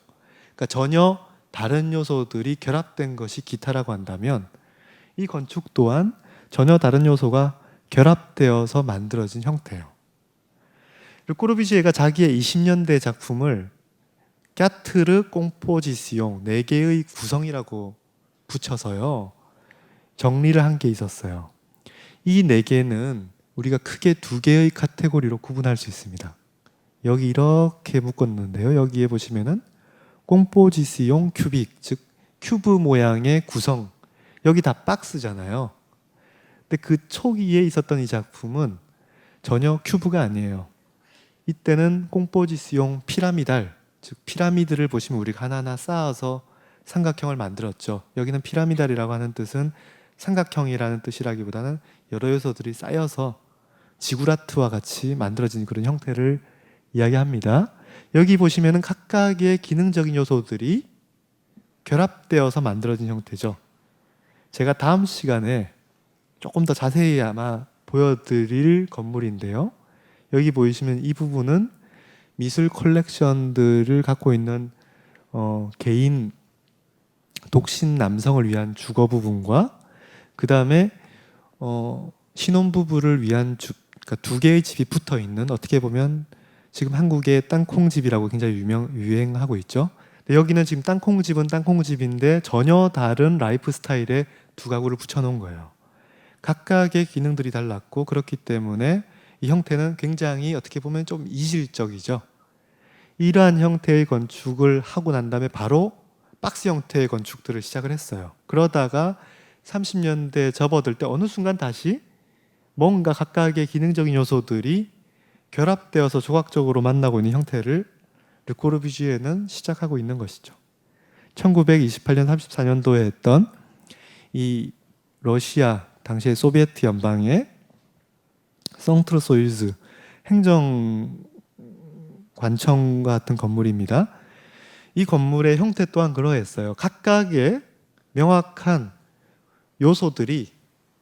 그러니까 전혀 다른 요소들이 결합된 것이 기타라고 한다면 이 건축 또한 전혀 다른 요소가 결합되어서 만들어진 형태예요. 르꼬르비지에가 자기의 20년대 작품을 까트르 꽁포지시용 4개의 구성이라고 붙여서요. 정리를 한 게 있었어요. 이 4개는 우리가 크게 2개의 카테고리로 구분할 수 있습니다. 여기 이렇게 묶었는데요. 여기에 보시면은 꽁포지시용 큐빅, 즉 큐브 모양의 구성. 여기 다 박스잖아요. 근데 그 초기에 있었던 이 작품은 전혀 큐브가 아니에요. 이때는 꽁포지시용 피라미달, 즉 피라미드를 보시면 우리가 하나하나 쌓아서 삼각형을 만들었죠. 여기는 피라미달이라고 하는 뜻은 삼각형이라는 뜻이라기보다는 여러 요소들이 쌓여서 지구라트와 같이 만들어진 그런 형태를 이야기합니다. 여기 보시면은 각각의 기능적인 요소들이 결합되어서 만들어진 형태죠. 제가 다음 시간에 조금 더 자세히 아마 보여드릴 건물인데요. 여기 보이시면 이 부분은 미술 컬렉션들을 갖고 있는 개인 독신 남성을 위한 주거 부분과 그 다음에 신혼부부를 위한 그러니까 두 개의 집이 붙어 있는, 어떻게 보면 지금 한국의 땅콩집이라고 굉장히 유행하고 있죠. 근데 여기는 지금 땅콩집은 땅콩집인데 전혀 다른 라이프 스타일의 두 가구를 붙여놓은 거예요. 각각의 기능들이 달랐고 그렇기 때문에 이 형태는 굉장히 어떻게 보면 좀 이질적이죠. 이러한 형태의 건축을 하고 난 다음에 바로 박스 형태의 건축들을 시작을 했어요. 그러다가 30년대 접어들 때 어느 순간 다시 뭔가 각각의 기능적인 요소들이 결합되어서 조각적으로 만나고 있는 형태를 르꼬르비지에는 시작하고 있는 것이죠. 1928년 34년도에 했던 이 러시아 당시의 소비에트 연방의 성트르소유즈 행정관청 같은 건물입니다. 이 건물의 형태 또한 그러했어요. 각각의 명확한 요소들이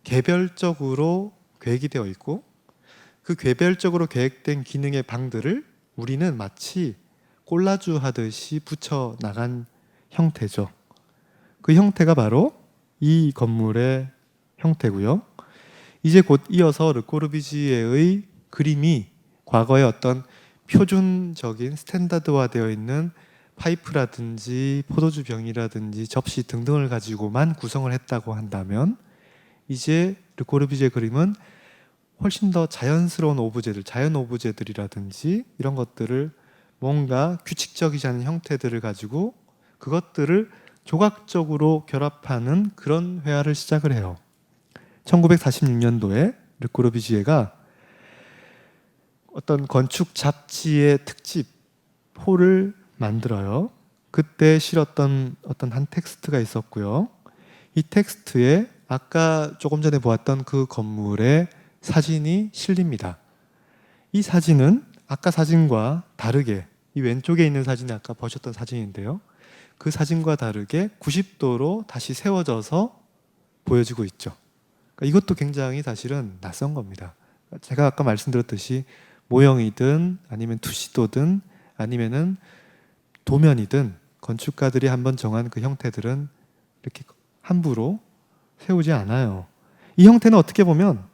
개별적으로 계획이 되어 있고 그 개별적으로 계획된 기능의 방들을 우리는 마치 콜라주 하듯이 붙여 나간 형태죠. 그 형태가 바로 이 건물의 형태고요. 이제 곧 이어서 르꼬르비지에의 그림이 과거의 어떤 표준적인 스탠다드화되어 있는 파이프라든지 포도주 병이라든지 접시 등등을 가지고만 구성을 했다고 한다면 이제 르꼬르비지의 그림은 훨씬 더 자연스러운 오브제들, 자연 오브제들이라든지 이런 것들을 뭔가 규칙적이지 않은 형태들을 가지고 그것들을 조각적으로 결합하는 그런 회화를 시작을 해요. 1946년도에 르꼬르비지에가 어떤 건축 잡지의 특집 호를 만들어요. 그때 실었던 어떤 한 텍스트가 있었고요. 이 텍스트에 아까 조금 전에 보았던 그 건물의 사진이 실립니다. 이 사진은 아까 사진과 다르게, 이 왼쪽에 있는 사진이 아까 보셨던 사진인데요. 그 사진과 다르게 90도로 다시 세워져서 보여지고 있죠. 그러니까 이것도 굉장히 사실은 낯선 겁니다. 제가 아까 말씀드렸듯이 모형이든 아니면 투시도든 아니면은 도면이든 건축가들이 한번 정한 그 형태들은 이렇게 함부로 세우지 않아요. 이 형태는 어떻게 보면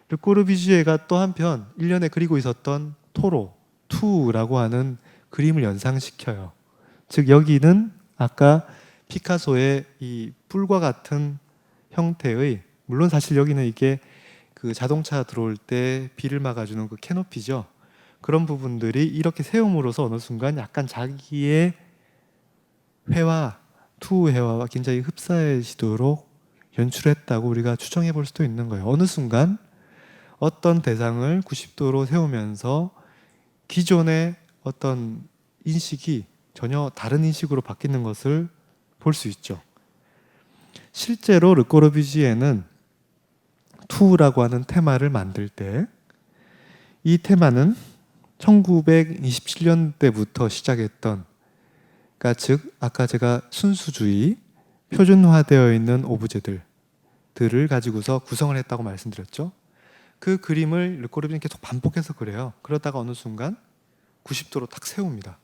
르꼬르비지에가 또 한편 1년에 그리고 있었던 토로, 투라고 하는 그림을 연상시켜요. 즉 여기는 아까 피카소의 이 뿔과 같은 형태의, 물론 사실 여기는 이게 그 자동차 들어올 때 비를 막아주는 그 캐노피죠. 그런 부분들이 이렇게 세움으로써 어느 순간 약간 자기의 회화, 투 회화와 굉장히 흡사해지도록 연출했다고 우리가 추정해 볼 수도 있는 거예요. 어느 순간 어떤 대상을 90도로 세우면서 기존의 어떤 인식이 전혀 다른 인식으로 바뀌는 것을 볼 수 있죠. 실제로 르꼬르비지에는 투라고 하는 테마를 만들 때 이 테마는 1927년대부터 시작했던, 그러니까 즉 아까 제가 순수주의, 표준화되어 있는 오브제들을 가지고서 구성을 했다고 말씀드렸죠. 그 그림을 르꼬르비는 계속 반복해서 그래요. 그러다가 어느 순간 90도로 탁 세웁니다.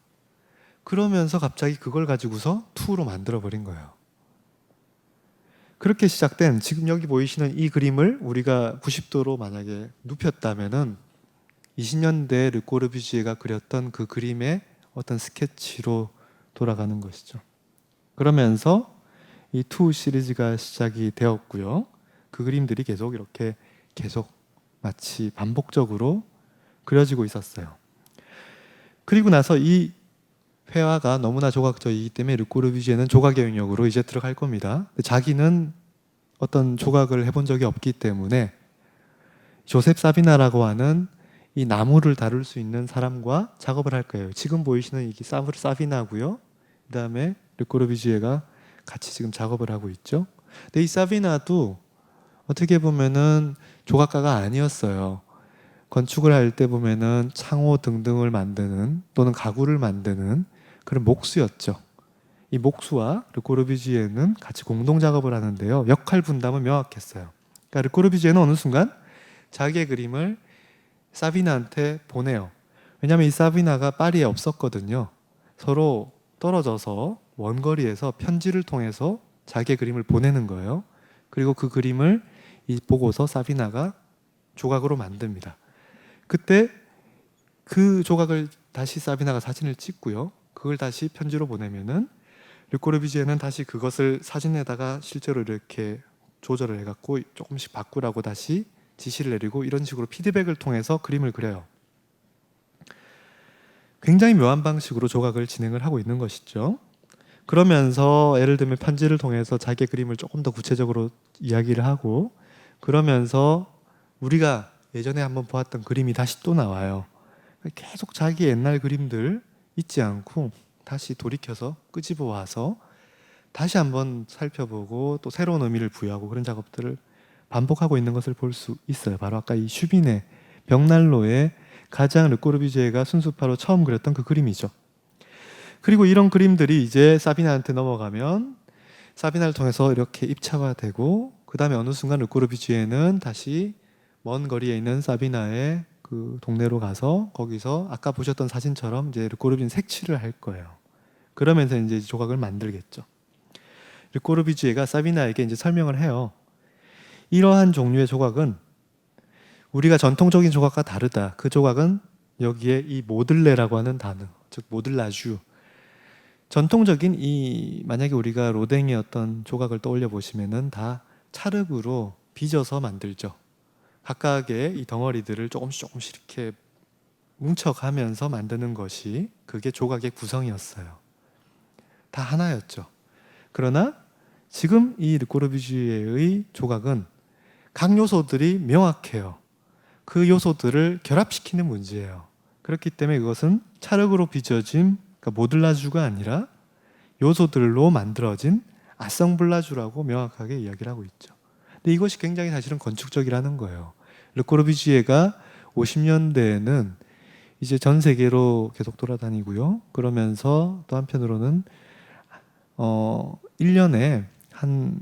그러면서 갑자기 그걸 가지고서 투로 만들어버린 거예요. 그렇게 시작된, 지금 여기 보이시는 이 그림을 우리가 90도로 만약에 눕혔다면은 20년대 르꼬르비지에가 그렸던 그 그림의 어떤 스케치로 돌아가는 것이죠. 그러면서 이 투 시리즈가 시작이 되었고요. 그 그림들이 계속 이렇게 마치 반복적으로 그려지고 있었어요. 그리고 나서 이 회화가 너무나 조각적이기 때문에 르꼬르비지에는 조각의 영역으로 이제 들어갈 겁니다. 자기는 어떤 조각을 해본 적이 없기 때문에 조셉 사비나라고 하는 이 나무를 다룰 수 있는 사람과 작업을 할 거예요. 지금 보이시는 이게 사비나고요. 그 다음에 르꼬르비지에가 같이 지금 작업을 하고 있죠. 근데 이 사비나도 어떻게 보면은 조각가가 아니었어요. 건축을 할 때 보면은 창호 등등을 만드는 또는 가구를 만드는 그런 목수였죠. 이 목수와 르꼬르비지에는 같이 공동 작업을 하는데요. 역할 분담은 명확했어요. 그러니까 르꼬르비지에는 어느 순간 자기의 그림을 사비나한테 보내요. 왜냐하면 이 사비나가 파리에 없었거든요. 서로 떨어져서 먼 거리에서 편지를 통해서 자기의 그림을 보내는 거예요. 그리고 그 그림을 보고서 사비나가 조각으로 만듭니다. 그때 그 조각을 다시 사비나가 사진을 찍고요. 그걸 다시 편지로 보내면은 르꼬르비지에는 다시 그것을 사진에다가 실제로 이렇게 조절을 해갖고 조금씩 바꾸라고 다시 지시를 내리고 이런 식으로 피드백을 통해서 그림을 그려요. 굉장히 묘한 방식으로 조각을 진행을 하고 있는 것이죠. 그러면서 예를 들면 편지를 통해서 자기의 그림을 조금 더 구체적으로 이야기를 하고 그러면서 우리가 예전에 한번 보았던 그림이 다시 또 나와요. 계속 자기 옛날 그림들 잊지 않고 다시 돌이켜서 끄집어 와서 다시 한번 살펴보고 또 새로운 의미를 부여하고 그런 작업들을 반복하고 있는 것을 볼 수 있어요. 바로 아까 이 슈빈의 벽난로에 가장 르꼬르비제가 순수파로 처음 그렸던 그 그림이죠. 그리고 이런 그림들이 이제 사비나한테 넘어가면 사비나를 통해서 이렇게 입체화되고 그 다음에 어느 순간 르꼬르비제는 다시 먼 거리에 있는 사비나의 그 동네로 가서 거기서 아까 보셨던 사진처럼 이제 르꼬르비제는 색칠을 할 거예요. 그러면서 이제 조각을 만들겠죠. 르꼬르비제가 사비나에게 이제 설명을 해요. 이러한 종류의 조각은 우리가 전통적인 조각과 다르다. 그 조각은 여기에 이 모들레라고 하는 단어, 즉 모들라주. 전통적인 만약에 우리가 로댕의 어떤 조각을 떠올려 보시면은 다 찰흙으로 빚어서 만들죠. 각각의 이 덩어리들을 조금씩 이렇게 뭉쳐가면서 만드는 것이 그게 조각의 구성이었어요. 다 하나였죠. 그러나 지금 이 르꼬르비지에의 조각은 각 요소들이 명확해요. 그 요소들을 결합시키는 문제예요. 그렇기 때문에 그것은 찰흙으로 빚어진 그러니까 모들라주가 아니라 요소들로 만들어진 아성블라주라고 명확하게 이야기를 하고 있죠. 근데 이것이 굉장히 사실은 건축적이라는 거예요. 르꼬르비지에가 50년대에는 이제 전 세계로 계속 돌아다니고요. 그러면서 또 한편으로는 1년에 한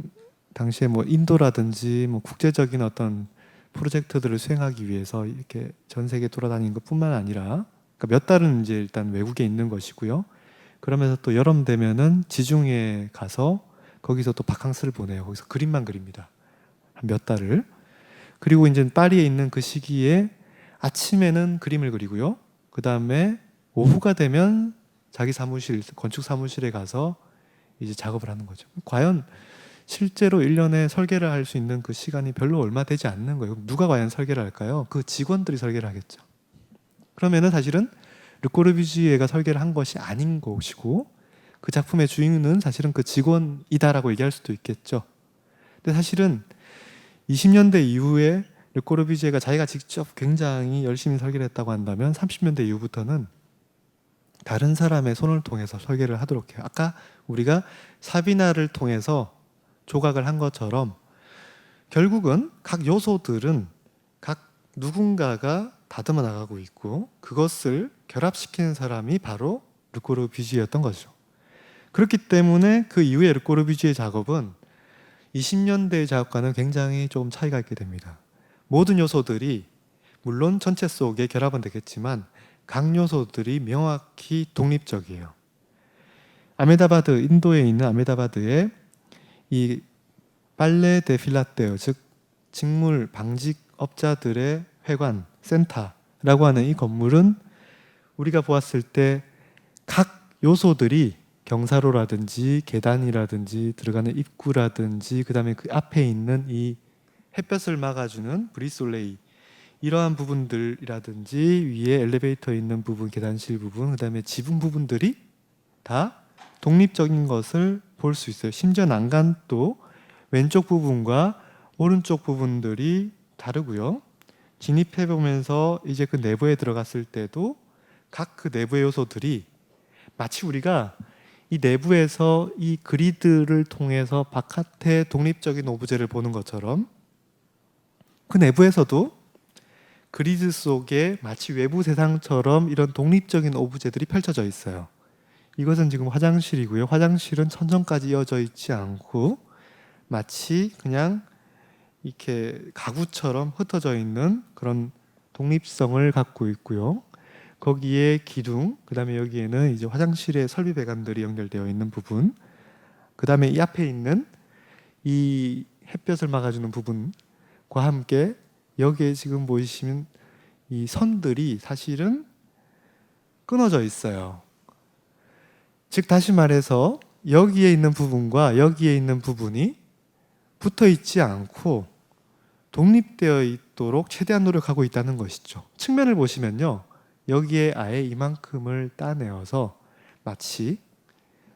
당시에 뭐 인도라든지 뭐 국제적인 어떤 프로젝트들을 수행하기 위해서 이렇게 전 세계 돌아다니는 것뿐만 아니라 그러니까 몇 달은 이제 일단 외국에 있는 것이고요. 그러면서 또 여름 되면은 지중해에 가서 거기서 또 바캉스를 보내요. 거기서 그림만 그립니다. 한 몇 달을. 그리고 이제 파리에 있는 그 시기에 아침에는 그림을 그리고요. 그 다음에 오후가 되면 자기 사무실, 건축 사무실에 가서 이제 작업을 하는 거죠. 과연 실제로 1년에 설계를 할 수 있는 그 시간이 별로 얼마 되지 않는 거예요. 누가 과연 설계를 할까요? 그 직원들이 설계를 하겠죠. 그러면은 사실은 르꼬르비지에가 설계를 한 것이 아닌 것이고 그 작품의 주인은 사실은 그 직원이다라고 얘기할 수도 있겠죠. 근데 사실은 20년대 이후에 르꼬르비지에가 자기가 직접 굉장히 열심히 설계를 했다고 한다면 30년대 이후부터는 다른 사람의 손을 통해서 설계를 하도록 해요. 아까 우리가 사비나를 통해서 조각을 한 것처럼 결국은 각 요소들은 각 누군가가 다듬어 나가고 있고 그것을 결합시키는 사람이 바로 르꼬르비지에였던 거죠. 그렇기 때문에 그 이후에 르꼬르비지의 작업은 20년대의 작업과는 굉장히 조금 차이가 있게 됩니다. 모든 요소들이 물론 전체 속에 결합은 되겠지만 각 요소들이 명확히 독립적이에요. 아메다바드, 인도에 있는 아메다바드에 이 빨레 데 필라테어, 즉 직물 방직업자들의 회관, 센터라고 하는 이 건물은 우리가 보았을 때 각 요소들이 경사로라든지 계단이라든지 들어가는 입구라든지 그 다음에 그 앞에 있는 이 햇볕을 막아주는 브리솔레이 이러한 부분들이라든지 위에 엘리베이터 있는 부분, 계단실 부분, 그 다음에 지붕 부분들이 다 독립적인 것을 볼 수 있어요. 심지어 난간도 왼쪽 부분과 오른쪽 부분들이 다르고요. 진입해 보면서 이제 그 내부에 들어갔을 때도 각 그 내부의 요소들이 마치 우리가 이 내부에서 이 그리드를 통해서 바깥의 독립적인 오브제를 보는 것처럼 그 내부에서도 그리드 속에 마치 외부 세상처럼 이런 독립적인 오브제들이 펼쳐져 있어요. 이것은 지금 화장실이고요. 화장실은 천정까지 이어져 있지 않고 마치 그냥 이렇게 가구처럼 흩어져 있는 그런 독립성을 갖고 있고요. 거기에 기둥, 그다음에 여기에는 이제 화장실의 설비 배관들이 연결되어 있는 부분, 그다음에 이 앞에 있는 이 햇볕을 막아주는 부분과 함께 여기에 지금 보이시면 이 선들이 사실은 끊어져 있어요. 즉 다시 말해서 여기에 있는 부분과 여기에 있는 부분이 붙어 있지 않고 독립되어 있도록 최대한 노력하고 있다는 것이죠. 측면을 보시면요, 여기에 아예 이만큼을 따내어서 마치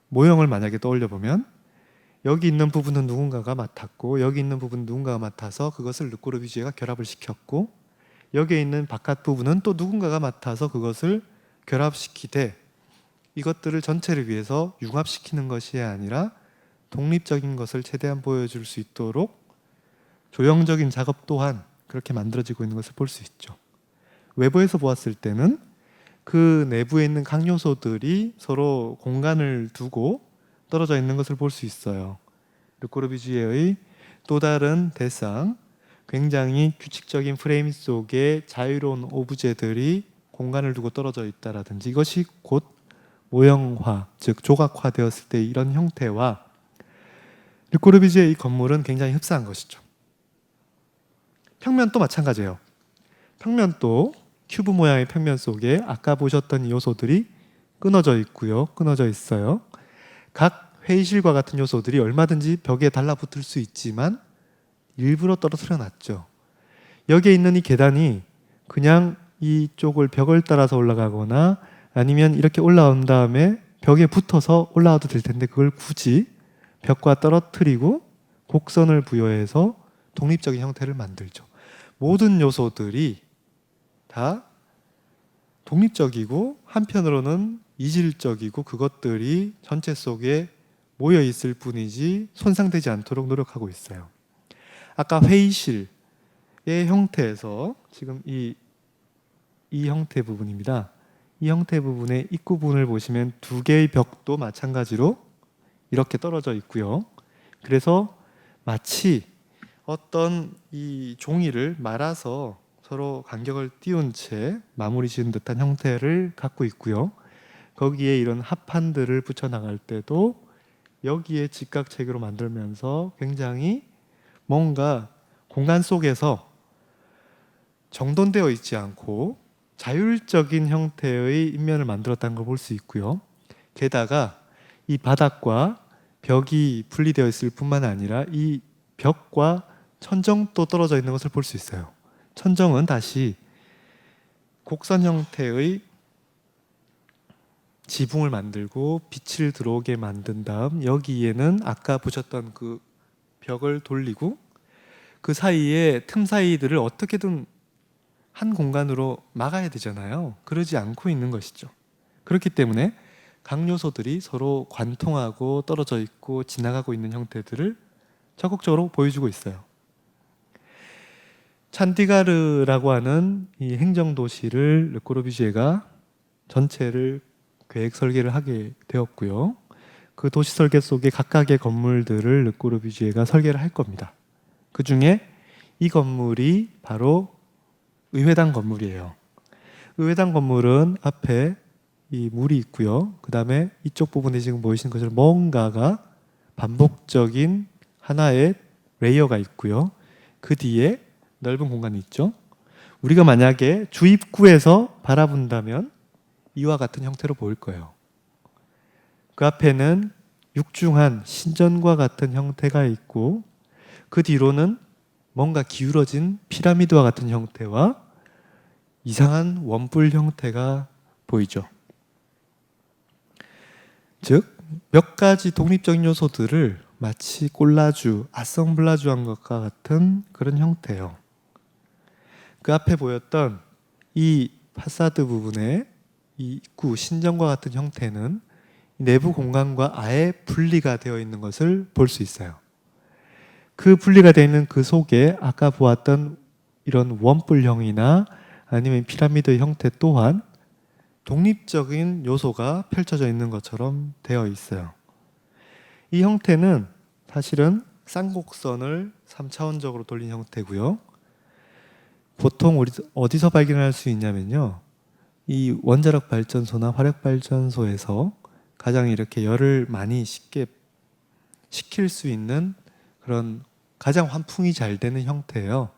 모형을 만약에 떠올려 보면 여기 있는 부분은 누군가가 맡았고 여기 있는 부분은 누군가가 맡아서 그것을 르꼬르비지에가 결합을 시켰고 여기에 있는 바깥 부분은 또 누군가가 맡아서 그것을 결합시키되 이것들을 전체를 위해서 융합시키는 것이 아니라 독립적인 것을 최대한 보여줄 수 있도록 조형적인 작업 또한 그렇게 만들어지고 있는 것을 볼 수 있죠. 외부에서 보았을 때는 그 내부에 있는 각 요소들이 서로 공간을 두고 떨어져 있는 것을 볼 수 있어요. 르꼬르비지에의 또 다른 대상, 굉장히 규칙적인 프레임 속에 자유로운 오브제들이 공간을 두고 떨어져 있다라든지 이것이 곧 모형화, 즉 조각화되었을 때 이런 형태와 르꼬르비지에의 이 건물은 굉장히 흡사한 것이죠. 평면도 마찬가지예요. 평면도 큐브 모양의 평면 속에 아까 보셨던 이 요소들이 끊어져 있고요. 끊어져 있어요. 각 회의실과 같은 요소들이 얼마든지 벽에 달라붙을 수 있지만 일부러 떨어뜨려 놨죠. 여기에 있는 이 계단이 그냥 이쪽을 벽을 따라서 올라가거나 아니면 이렇게 올라온 다음에 벽에 붙어서 올라와도 될 텐데 그걸 굳이 벽과 떨어뜨리고 곡선을 부여해서 독립적인 형태를 만들죠. 모든 요소들이 다 독립적이고 한편으로는 이질적이고 그것들이 전체 속에 모여 있을 뿐이지 손상되지 않도록 노력하고 있어요. 아까 회의실의 형태에서 지금 이 형태 부분입니다. 이 형태 부분의 입구 부분을 보시면 두 개의 벽도 마찬가지로 이렇게 떨어져 있고요. 그래서 마치 어떤 이 종이를 말아서 서로 간격을 띄운 채 마무리 지은 듯한 형태를 갖고 있고요. 거기에 이런 합판들을 붙여 나갈 때도 여기에 직각체계로 만들면서 굉장히 뭔가 공간 속에서 정돈되어 있지 않고 자율적인 형태의 인면을 만들었다는 걸 볼 수 있고요. 게다가 이 바닥과 벽이 분리되어 있을 뿐만 아니라 이 벽과 천정도 떨어져 있는 것을 볼 수 있어요. 천정은 다시 곡선 형태의 지붕을 만들고 빛을 들어오게 만든 다음 여기에는 아까 보셨던 그 벽을 돌리고 그 사이에 틈 사이들을 어떻게든 한 공간으로 막아야 되잖아요. 그러지 않고 있는 것이죠. 그렇기 때문에 각 요소들이 서로 관통하고 떨어져 있고 지나가고 있는 형태들을 적극적으로 보여주고 있어요. 찬디가르라고 하는 이 행정도시를 르꼬르비지에가 전체를 계획 설계를 하게 되었고요. 그 도시 설계 속에 각각의 건물들을 르꼬르비지에가 설계를 할 겁니다. 그 중에 이 건물이 바로 의회당 건물이에요. 의회당 건물은 앞에 이 물이 있고요. 그 다음에 이쪽 부분에 지금 보이시는 것처럼 뭔가가 반복적인 하나의 레이어가 있고요. 그 뒤에 넓은 공간이 있죠. 우리가 만약에 주입구에서 바라본다면 이와 같은 형태로 보일 거예요. 그 앞에는 육중한 신전과 같은 형태가 있고 그 뒤로는 뭔가 기울어진 피라미드와 같은 형태와 이상한 원뿔 형태가 보이죠. 즉, 몇 가지 독립적인 요소들을 마치 꼴라주, 아성블라주한 것과 같은 그런 형태예요. 그 앞에 보였던 이 파사드 부분의 이 입구, 신전과 같은 형태는 내부 공간과 아예 분리가 되어 있는 것을 볼 수 있어요. 그 분리가 되어 있는 그 속에 아까 보았던 이런 원뿔형이나 아니면 피라미드 형태 또한 독립적인 요소가 펼쳐져 있는 것처럼 되어 있어요. 이 형태는 사실은 쌍곡선을 3차원적으로 돌린 형태고요. 보통 우리 어디서 발견할 수 있냐면요. 이 원자력 발전소나 화력 발전소에서 가장 이렇게 열을 많이 쉽게 식힐 수 있는 그런 가장 환풍이 잘 되는 형태예요.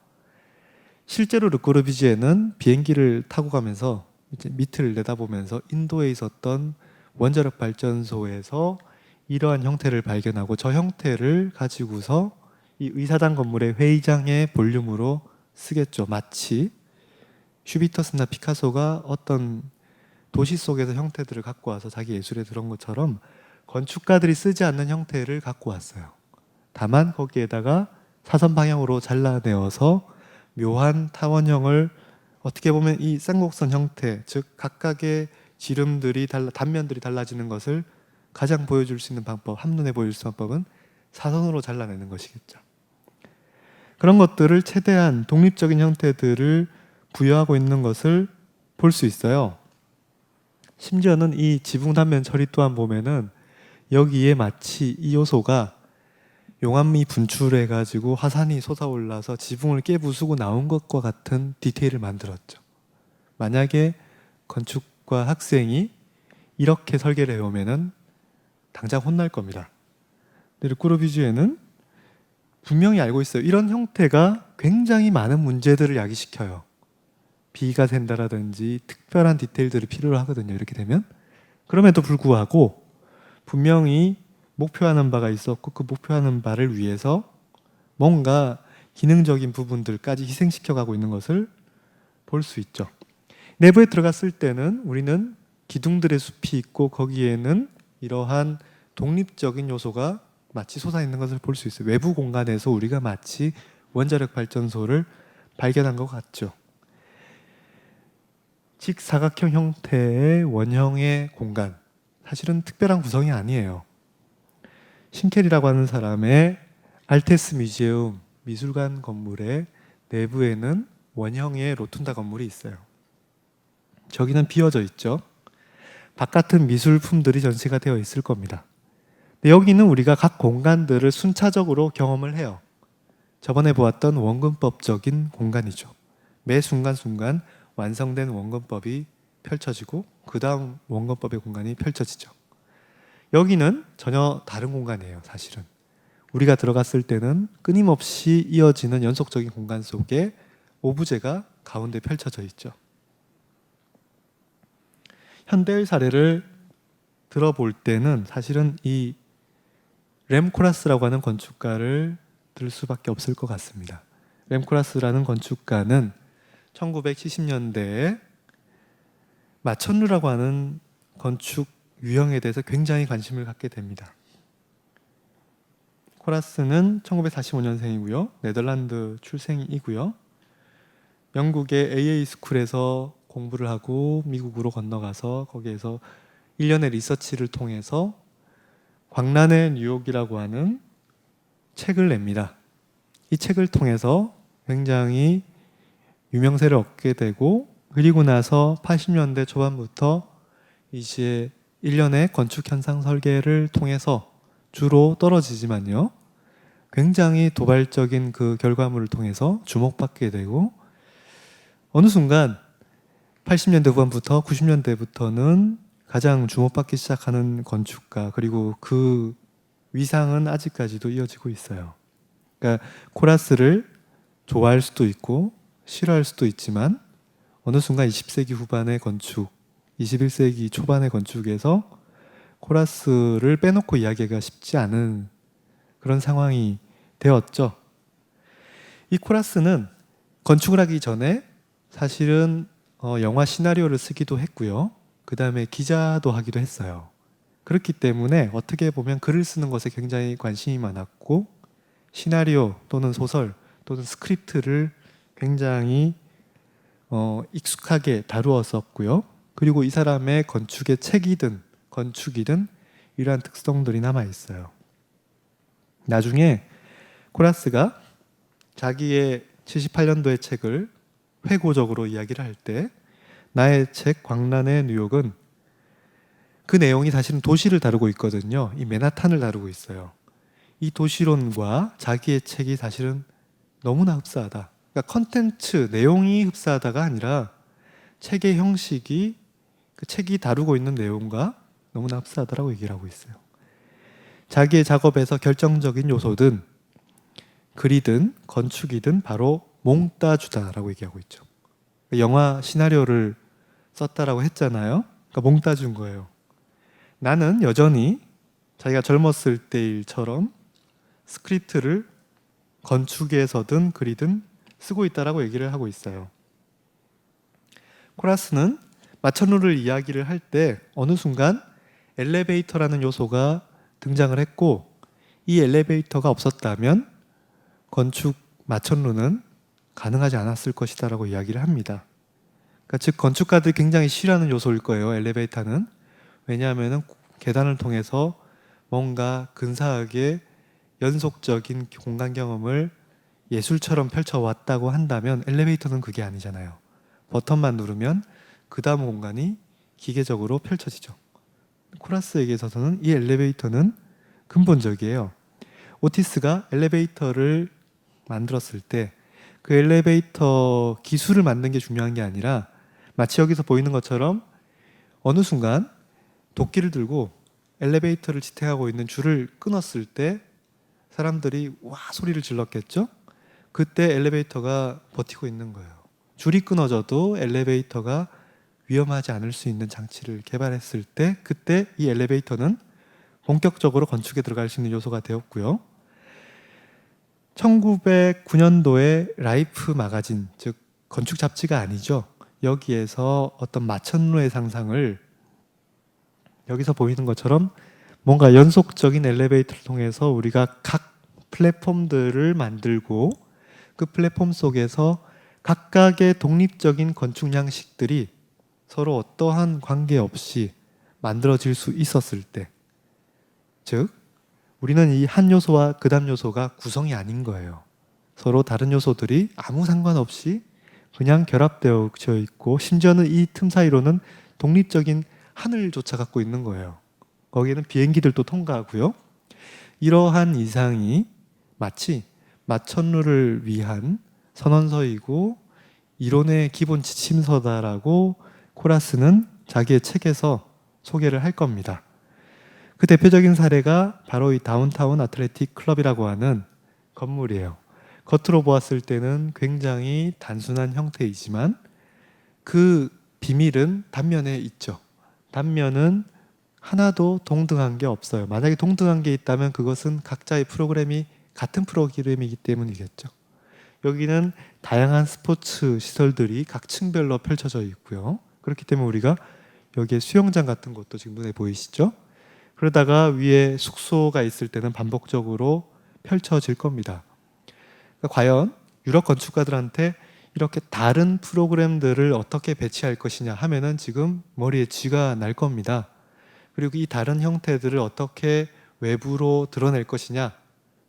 실제로 르꼬르비지에는 비행기를 타고 가면서 이제 밑을 내다보면서 인도에 있었던 원자력 발전소에서 이러한 형태를 발견하고 저 형태를 가지고서 이 의사당 건물의 회의장의 볼륨으로 쓰겠죠. 마치 슈비터스나 피카소가 어떤 도시 속에서 형태들을 갖고 와서 자기 예술에 들어온 것처럼 건축가들이 쓰지 않는 형태를 갖고 왔어요. 다만 거기에다가 사선 방향으로 잘라내어서 묘한 타원형을 어떻게 보면 이 쌍곡선 형태, 즉 각각의 지름들이 단면들이 달라지는 것을 가장 보여줄 수 있는 방법, 한눈에 보여줄 수 있는 방법은 사선으로 잘라내는 것이겠죠. 그런 것들을 최대한 독립적인 형태들을 부여하고 있는 것을 볼 수 있어요. 심지어는 이 지붕 단면 처리 또한 보면은 여기에 마치 이 요소가 용암이 분출해 가지고 화산이 솟아올라서 지붕을 깨부수고 나온 것과 같은 디테일을 만들었죠. 만약에 건축과 학생이 이렇게 설계를 해오면은 당장 혼날 겁니다. 근데 르꼬르비지에는 분명히 알고 있어요. 이런 형태가 굉장히 많은 문제들을 야기시켜요. 비가 샌다라든지 특별한 디테일들이 필요로 하거든요. 이렇게 되면. 그럼에도 불구하고 분명히 목표하는 바가 있었고 그 목표하는 바를 위해서 뭔가 기능적인 부분들까지 희생시켜 가고 있는 것을 볼 수 있죠. 내부에 들어갔을 때는 우리는 기둥들의 숲이 있고 거기에는 이러한 독립적인 요소가 마치 솟아있는 것을 볼 수 있어요. 외부 공간에서 우리가 마치 원자력 발전소를 발견한 것 같죠. 직사각형 형태의 원형의 공간, 사실은 특별한 구성이 아니에요. 신켈이라고 하는 사람의 알테스 뮤지엄 미술관 건물의 내부에는 원형의 로툰다 건물이 있어요. 저기는 비어져 있죠. 바깥은 미술품들이 전시가 되어 있을 겁니다. 근데 여기는 우리가 각 공간들을 순차적으로 경험을 해요. 저번에 보았던 원근법적인 공간이죠. 매 순간순간 완성된 원근법이 펼쳐지고 그 다음 원근법의 공간이 펼쳐지죠. 여기는 전혀 다른 공간이에요. 사실은 우리가 들어갔을 때는 끊임없이 이어지는 연속적인 공간 속에 오브제가 가운데 펼쳐져 있죠. 현대의 사례를 들어볼 때는 사실은 이 렘 코라스라고 하는 건축가를 들 수밖에 없을 것 같습니다. 렘 코라스라는 건축가는 1970년대에 마천루라고 하는 건축 유형에 대해서 굉장히 관심을 갖게 됩니다. 코라스는 1945년생이고요. 네덜란드 출생이고요. 영국의 AA 스쿨에서 공부를 하고 미국으로 건너가서 거기에서 1년의 리서치를 통해서 광란의 뉴욕이라고 하는 책을 냅니다. 이 책을 통해서 굉장히 유명세를 얻게 되고 그리고 나서 80년대 초반부터 이제 1년의 건축 현상 설계를 통해서 주로 떨어지지만요. 굉장히 도발적인 그 결과물을 통해서 주목받게 되고 어느 순간 80년대 후반부터 90년대부터는 가장 주목받기 시작하는 건축가 그리고 그 위상은 아직까지도 이어지고 있어요. 그러니까 코라스를 좋아할 수도 있고 싫어할 수도 있지만 어느 순간 20세기 후반의 건축, 21세기 초반의 건축에서 코라스를 빼놓고 이야기가 쉽지 않은 그런 상황이 되었죠. 이 코라스는 건축을 하기 전에 사실은 영화 시나리오를 쓰기도 했고요. 그 다음에 기자도 하기도 했어요. 그렇기 때문에 어떻게 보면 글을 쓰는 것에 굉장히 관심이 많았고 시나리오 또는 소설 또는 스크립트를 굉장히 익숙하게 다루었었고요. 그리고 이 사람의 건축의 책이든 건축이든 이러한 특성들이 남아 있어요. 나중에 코라스가 자기의 78년도의 책을 회고적으로 이야기를 할 때 나의 책 광란의 뉴욕은 그 내용이 사실은 도시를 다루고 있거든요. 이 맨하탄을 다루고 있어요. 이 도시론과 자기의 책이 사실은 너무나 흡사하다. 그러니까 컨텐츠, 내용이 흡사하다가 아니라 책의 형식이 그 책이 다루고 있는 내용과 너무나 흡사하다라고 얘기를 하고 있어요. 자기의 작업에서 결정적인 요소든 글이든 건축이든 바로 몽따주다라고 얘기하고 있죠. 영화 시나리오를 썼다라고 했잖아요. 그러니까 몽따주인 거예요. 나는 여전히 자기가 젊었을 때 일처럼 스크립트를 건축에서든 글이든 쓰고 있다라고 얘기를 하고 있어요. 코라스는 마천루를 이야기를 할 때 어느 순간 엘리베이터라는 요소가 등장을 했고, 이 엘리베이터가 없었다면 건축 마천루는 가능하지 않았을 것이다라고 이야기를 합니다. 그러니까 즉 건축가들이 굉장히 싫어하는 요소일 거예요. 엘리베이터는. 왜냐하면 계단을 통해서 뭔가 근사하게 연속적인 공간 경험을 예술처럼 펼쳐왔다고 한다면 엘리베이터는 그게 아니잖아요. 버튼만 누르면 그 다음 공간이 기계적으로 펼쳐지죠. 코라스에게 있어서는 이 엘리베이터는 근본적이에요. 오티스가 엘리베이터를 만들었을 때 그 엘리베이터 기술을 만든 게 중요한 게 아니라 마치 여기서 보이는 것처럼 어느 순간 도끼를 들고 엘리베이터를 지탱하고 있는 줄을 끊었을 때 사람들이 와 소리를 질렀겠죠? 그때 엘리베이터가 버티고 있는 거예요. 줄이 끊어져도 엘리베이터가 위험하지 않을 수 있는 장치를 개발했을 때 그때 이 엘리베이터는 본격적으로 건축에 들어갈 수 있는 요소가 되었고요. 1909년도에 라이프 마가진, 즉 건축 잡지가 아니죠. 여기에서 어떤 마천루의 상상을 여기서 보이는 것처럼 뭔가 연속적인 엘리베이터를 통해서 우리가 각 플랫폼들을 만들고 그 플랫폼 속에서 각각의 독립적인 건축 양식들이 서로 어떠한 관계없이 만들어질 수 있었을 때, 즉 우리는 이 한 요소와 그 다음 요소가 구성이 아닌 거예요. 서로 다른 요소들이 아무 상관없이 그냥 결합되어 있고 심지어는 이 틈 사이로는 독립적인 하늘조차 갖고 있는 거예요. 거기에는 비행기들도 통과하고요. 이러한 이상이 마치 마천루를 위한 선언서이고 이론의 기본 지침서다라고 코라스는 자기의 책에서 소개를 할 겁니다. 그 대표적인 사례가 바로 이 다운타운 아틀레틱 클럽이라고 하는 건물이에요. 겉으로 보았을 때는 굉장히 단순한 형태이지만 그 비밀은 단면에 있죠. 단면은 하나도 동등한 게 없어요. 만약에 동등한 게 있다면 그것은 각자의 프로그램이 같은 프로그램이기 때문이겠죠. 여기는 다양한 스포츠 시설들이 각 층별로 펼쳐져 있고요. 그렇기 때문에 우리가 여기에 수영장 같은 것도 지금 눈에 보이시죠? 그러다가 위에 숙소가 있을 때는 반복적으로 펼쳐질 겁니다. 그러니까 과연 유럽 건축가들한테 이렇게 다른 프로그램들을 어떻게 배치할 것이냐 하면은 지금 머리에 쥐가 날 겁니다. 그리고 이 다른 형태들을 어떻게 외부로 드러낼 것이냐,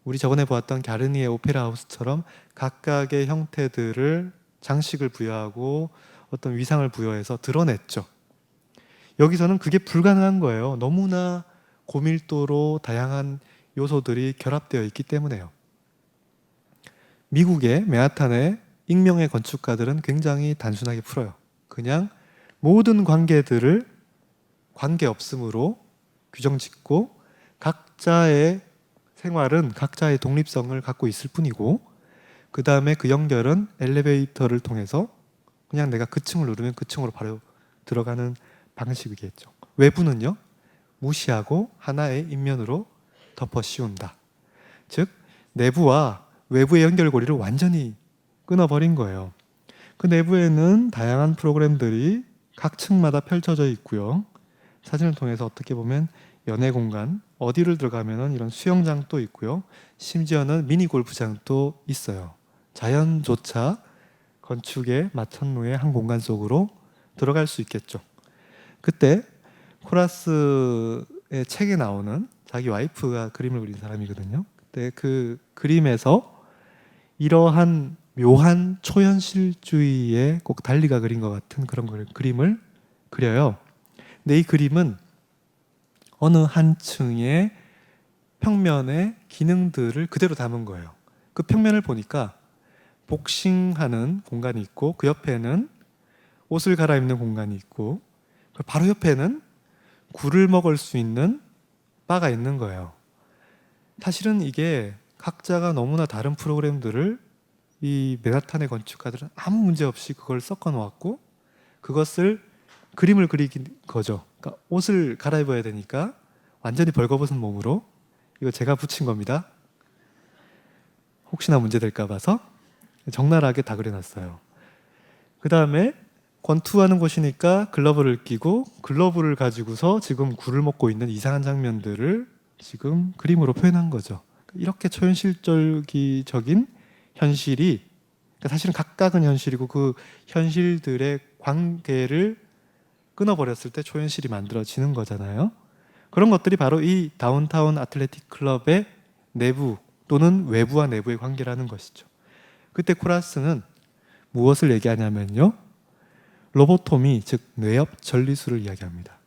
우리 저번에 보았던 갸르니의 오페라 하우스처럼 각각의 형태들을 장식을 부여하고 어떤 위상을 부여해서 드러냈죠. 여기서는 그게 불가능한 거예요. 너무나 고밀도로 다양한 요소들이 결합되어 있기 때문에요. 미국의 맨하탄의 익명의 건축가들은 굉장히 단순하게 풀어요. 그냥 모든 관계들을 관계없음으로 규정짓고 각자의 생활은 각자의 독립성을 갖고 있을 뿐이고 그 다음에 그 연결은 엘리베이터를 통해서 그냥 내가 그 층을 누르면 그 층으로 바로 들어가는 방식이겠죠. 외부는요 무시하고 하나의 인면으로 덮어 씌운다. 즉 내부와 외부의 연결고리를 완전히 끊어버린 거예요. 그 내부에는 다양한 프로그램들이 각 층마다 펼쳐져 있고요. 사진을 통해서 어떻게 보면 연애 공간, 어디를 들어가면 이런 수영장도 있고요. 심지어는 미니 골프장도 있어요. 자연조차 건축의 마천루의 한 공간 속으로 들어갈 수 있겠죠. 그때 코라스의 책에 나오는 자기 와이프가 그림을 그린 사람이거든요. 그때 그 그림에서 이러한 묘한 초현실주의에 꼭 달리가 그린 것 같은 그런 그림을 그려요. 근데 이 그림은 어느 한 층의 평면의 기능들을 그대로 담은 거예요. 그 평면을 보니까 복싱하는 공간이 있고 그 옆에는 옷을 갈아입는 공간이 있고 바로 옆에는 굴을 먹을 수 있는 바가 있는 거예요. 사실은 이게 각자가 너무나 다른 프로그램들을 이 맨하탄의 건축가들은 아무 문제 없이 그걸 섞어 놓았고 그것을 그림을 그리긴 거죠. 그러니까 옷을 갈아입어야 되니까 완전히 벌거벗은 몸으로 이거 제가 붙인 겁니다. 혹시나 문제 될까 봐서 적나라하게 다 그려놨어요. 그 다음에 권투하는 곳이니까 글러브를 끼고 글러브를 가지고서 지금 굴을 먹고 있는 이상한 장면들을 지금 그림으로 표현한 거죠. 이렇게 초현실적인 현실이 그러니까 사실은 각각은 현실이고 그 현실들의 관계를 끊어버렸을 때 초현실이 만들어지는 거잖아요. 그런 것들이 바로 이 다운타운 아틀레틱 클럽의 내부 또는 외부와 내부의 관계라는 것이죠. 그때 코라스는 무엇을 얘기하냐면요. 로보토미, 즉 뇌엽 전리술을 이야기합니다.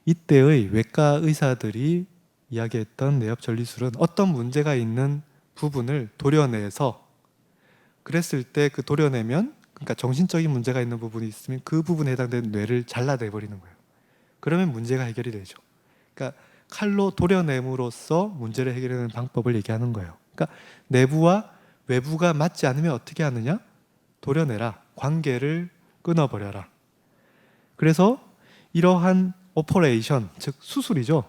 이때의 외과 의사들이 이야기했던 뇌엽 전리술은 어떤 문제가 있는 부분을 도려내서 그랬을 때 그 도려내면 그러니까 정신적인 문제가 있는 부분이 있으면 그 부분에 해당되는 뇌를 잘라내버리는 거예요. 그러면 문제가 해결이 되죠. 그러니까 칼로 도려냄으로써 문제를 해결하는 방법을 얘기하는 거예요. 그러니까 내부와 외부가 맞지 않으면 어떻게 하느냐? 도려내라. 관계를 끊어버려라. 그래서 이러한 오퍼레이션, 즉 수술이죠.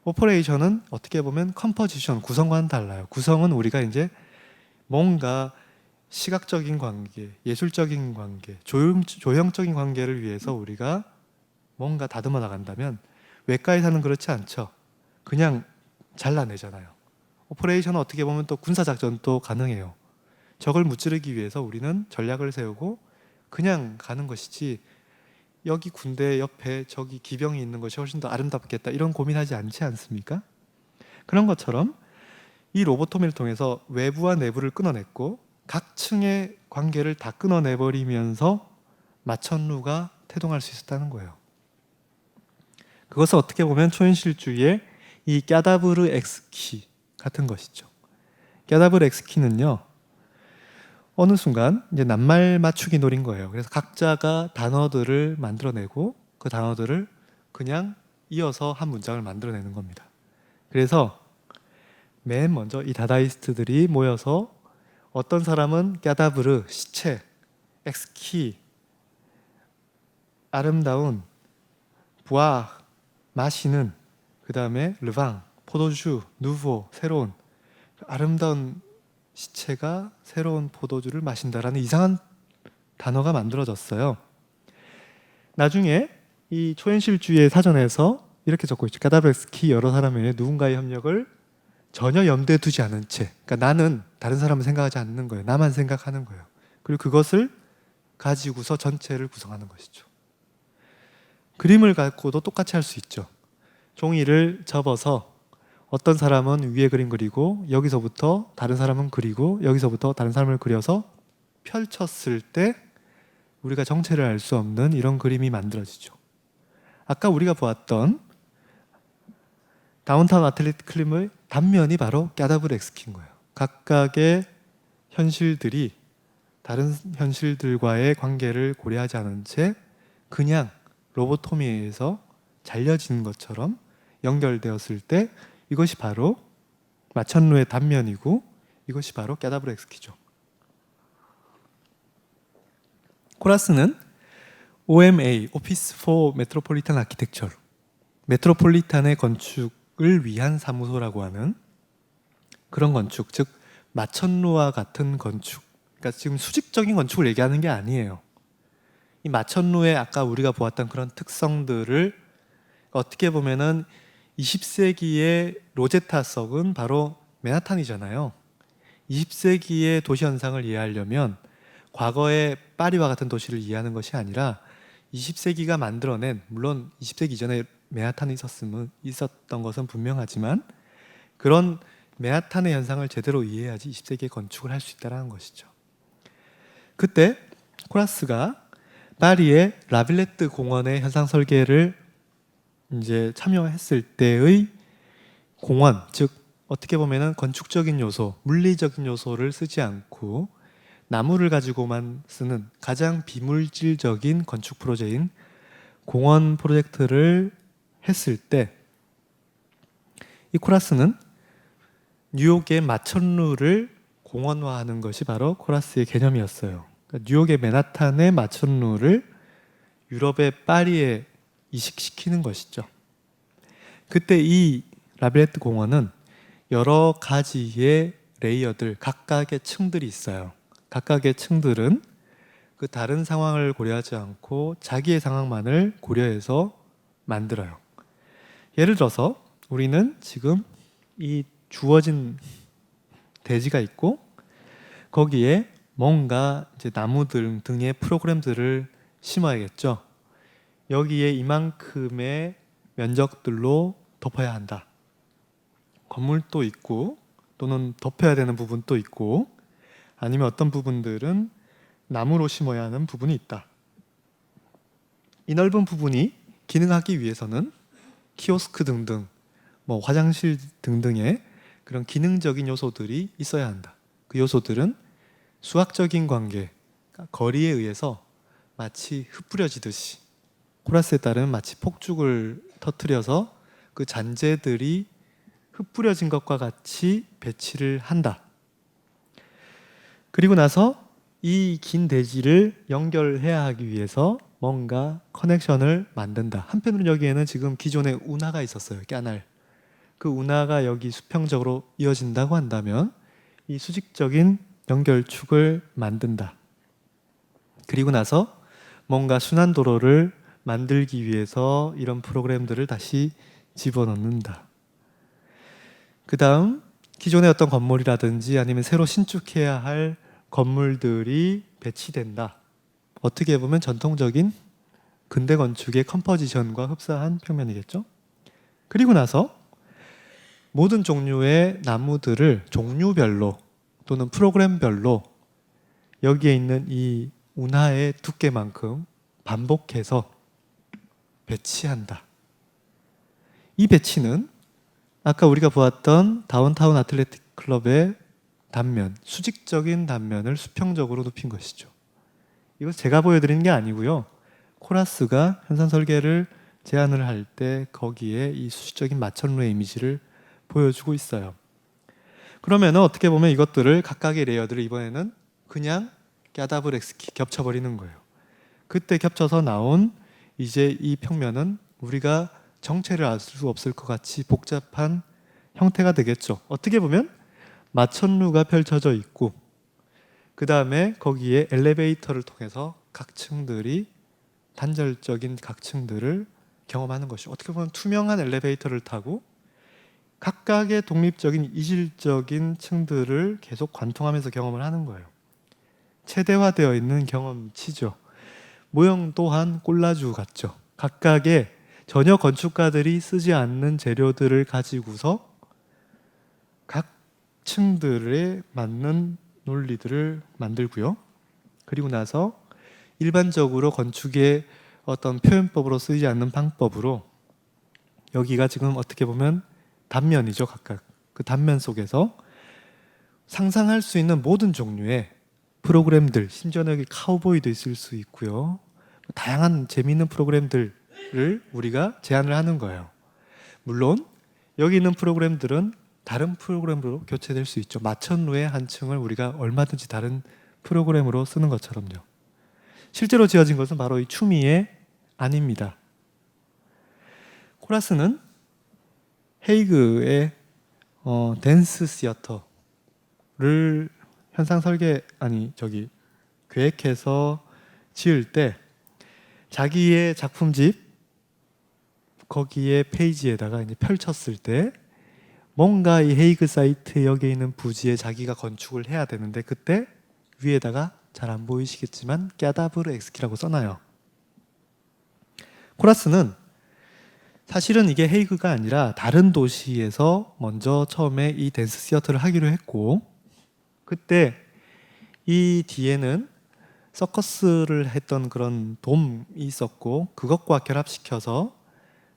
오퍼레이션은 어떻게 보면 컴포지션, 구성과는 달라요. 구성은 우리가 이제 뭔가 시각적인 관계, 예술적인 관계, 조형적인 관계를 위해서 우리가 뭔가 다듬어 나간다면 외과의사는 그렇지 않죠. 그냥 잘라내잖아요. 오퍼레이션은 어떻게 보면 또 군사작전도 가능해요. 적을 무찌르기 위해서 우리는 전략을 세우고 그냥 가는 것이지 여기 군대 옆에 저기 기병이 있는 것이 훨씬 더 아름답겠다 이런 고민하지 않지 않습니까? 그런 것처럼 이 로보토미를 통해서 외부와 내부를 끊어냈고 각 층의 관계를 다 끊어내버리면서 마천루가 태동할 수 있었다는 거예요. 그것은 어떻게 보면 초현실주의의 이 까다브르 엑스키 같은 것이죠. 까다브르 엑스키는요. 어느 순간 이제 낱말 맞추기 놀인 거예요. 그래서 각자가 단어들을 만들어내고 그 단어들을 그냥 이어서 한 문장을 만들어내는 겁니다. 그래서 맨 먼저 이 다다이스트들이 모여서 어떤 사람은 까다브르, 시체, 엑스키, 아름다운, 부아, 마시는, 그 다음에 르방, 포도주, 누보, 새로운 아름다운 시체가 새로운 포도주를 마신다라는 이상한 단어가 만들어졌어요. 나중에 이 초현실주의의 사전에서 이렇게 적고 있죠. 까다브르스키 여러 사람의 누군가의 협력을 전혀 염두에 두지 않은 채 그러니까 나는 다른 사람을 생각하지 않는 거예요. 나만 생각하는 거예요. 그리고 그것을 가지고서 전체를 구성하는 것이죠. 그림을 갖고도 똑같이 할 수 있죠. 종이를 접어서 어떤 사람은 위에 그림 그리고 여기서부터 다른 사람은 그리고 여기서부터 다른 사람을 그려서 펼쳤을 때 우리가 정체를 알 수 없는 이런 그림이 만들어지죠. 아까 우리가 보았던 다운타운 아틀레틱 클럽의 단면이 바로 까다브르 엑스키인 거예요. 각각의 현실들이 다른 현실들과의 관계를 고려하지 않은 채 그냥 로보토미에 의해서 잘려진 것처럼 연결되었을 때 이것이 바로 마천루의 단면이고 이것이 바로 까다브르 엑스키죠. 코라스는 OMA, Office for Metropolitan Architecture, 메트로폴리탄의 건축을 위한 사무소라고 하는 그런 건축, 즉 마천루와 같은 건축. 그러니까 지금 수직적인 건축을 얘기하는 게 아니에요. 이 마천루의 아까 우리가 보았던 그런 특성들을 어떻게 보면은 20세기의 로제타석은 바로 맨하탄이잖아요. 20세기의 도시 현상을 이해하려면 과거의 파리와 같은 도시를 이해하는 것이 아니라 20세기가 만들어낸, 물론 20세기 이전에 맨하탄이 있었던 것은 분명하지만 그런 맨하탄의 현상을 제대로 이해해야지 20세기의 건축을 할 수 있다는 것이죠. 그때 코라스가 파리의 라빌레트 공원의 현상 설계를 이제 참여했을 때의 공원, 즉 어떻게 보면은 건축적인 요소, 물리적인 요소를 쓰지 않고 나무를 가지고만 쓰는 가장 비물질적인 건축 프로젝트인 공원 프로젝트를 했을 때 이 코라스는 뉴욕의 마천루를 공원화하는 것이 바로 코라스의 개념이었어요. 그러니까 뉴욕의 맨하탄의 마천루를 유럽의 파리에 이식시키는 것이죠. 그때 이 라빌레트 공원은 여러 가지의 레이어들, 각각의 층들이 있어요. 각각의 층들은 그 다른 상황을 고려하지 않고 자기의 상황만을 고려해서 만들어요. 예를 들어서 우리는 지금 이 주어진 대지가 있고 거기에 뭔가 이제 나무들 등의 프로그램들을 심어야겠죠. 여기에 이만큼의 면적들로 덮어야 한다. 건물도 있고 또는 덮여야 되는 부분도 있고 아니면 어떤 부분들은 나무로 심어야 하는 부분이 있다. 이 넓은 부분이 기능하기 위해서는 키오스크 등등 뭐 화장실 등등의 그런 기능적인 요소들이 있어야 한다. 그 요소들은 수학적인 관계, 거리에 의해서 마치 흩뿌려지듯이 코라스에 따르면 마치 폭죽을 터뜨려서 그 잔재들이 흩뿌려진 것과 같이 배치를 한다. 그리고 나서 이 긴 대지를 연결해야 하기 위해서 뭔가 커넥션을 만든다. 한편으로 여기에는 지금 기존의 운하가 있었어요. 까날. 그 운하가 여기 수평적으로 이어진다고 한다면 이 수직적인 연결축을 만든다. 그리고 나서 뭔가 순환도로를 만들기 위해서 이런 프로그램들을 다시 집어넣는다. 그 다음 기존의 어떤 건물이라든지 아니면 새로 신축해야 할 건물들이 배치된다. 어떻게 보면 전통적인 근대 건축의 컴포지션과 흡사한 평면이겠죠. 그리고 나서 모든 종류의 나무들을 종류별로 또는 프로그램별로 여기에 있는 이 운하의 두께만큼 반복해서 배치한다. 이 배치는 아까 우리가 보았던 다운타운 아틀레틱 클럽의 단면, 수직적인 단면을 수평적으로 높인 것이죠. 이거 제가 보여드리는 게 아니고요. 코라스가 현상 설계를 제안을 할 때 거기에 이 수직적인 마천루의 이미지를 보여주고 있어요. 그러면 어떻게 보면 이것들을 각각의 레이어들을 이번에는 그냥 까다브렉스키 겹쳐버리는 거예요. 그때 겹쳐서 나온 이제 이 평면은 우리가 정체를 알 수 없을 것 같이 복잡한 형태가 되겠죠. 어떻게 보면 마천루가 펼쳐져 있고 그 다음에 거기에 엘리베이터를 통해서 각 층들이 단절적인 각 층들을 경험하는 것이 어떻게 보면 투명한 엘리베이터를 타고 각각의 독립적인 이질적인 층들을 계속 관통하면서 경험을 하는 거예요. 최대화되어 있는 경험치죠. 모형 또한 꼴라주 같죠. 각각의 전혀 건축가들이 쓰지 않는 재료들을 가지고서 각 층들에 맞는 논리들을 만들고요. 그리고 나서 일반적으로 건축의 어떤 표현법으로 쓰이지 않는 방법으로 여기가 지금 어떻게 보면 단면이죠. 각각 그 단면 속에서 상상할 수 있는 모든 종류의 프로그램들, 심지어는 여기 카우보이도 있을 수 있고요. 다양한 재미있는 프로그램들을 우리가 제안을 하는 거예요. 물론 여기 있는 프로그램들은 다른 프로그램으로 교체될 수 있죠. 마천루의 한 층을 우리가 얼마든지 다른 프로그램으로 쓰는 것처럼요. 실제로 지어진 것은 바로 이 추미애 안입니다. 코라스는 헤이그의 댄스 시어터를 현상 설계 계획해서 지을 때 자기의 작품집 거기에 페이지에다가 이제 펼쳤을 때 뭔가 이 헤이그 사이트 여기에 있는 부지에 자기가 건축을 해야 되는데 그때 위에다가 잘 안 보이시겠지만 까다브르 엑스키라고 써놔요. 코라스는 사실은 이게 헤이그가 아니라 다른 도시에서 먼저 처음에 이 댄스 시어터를 하기로 했고 그때 이 뒤에는 서커스를 했던 그런 돔이 있었고 그것과 결합시켜서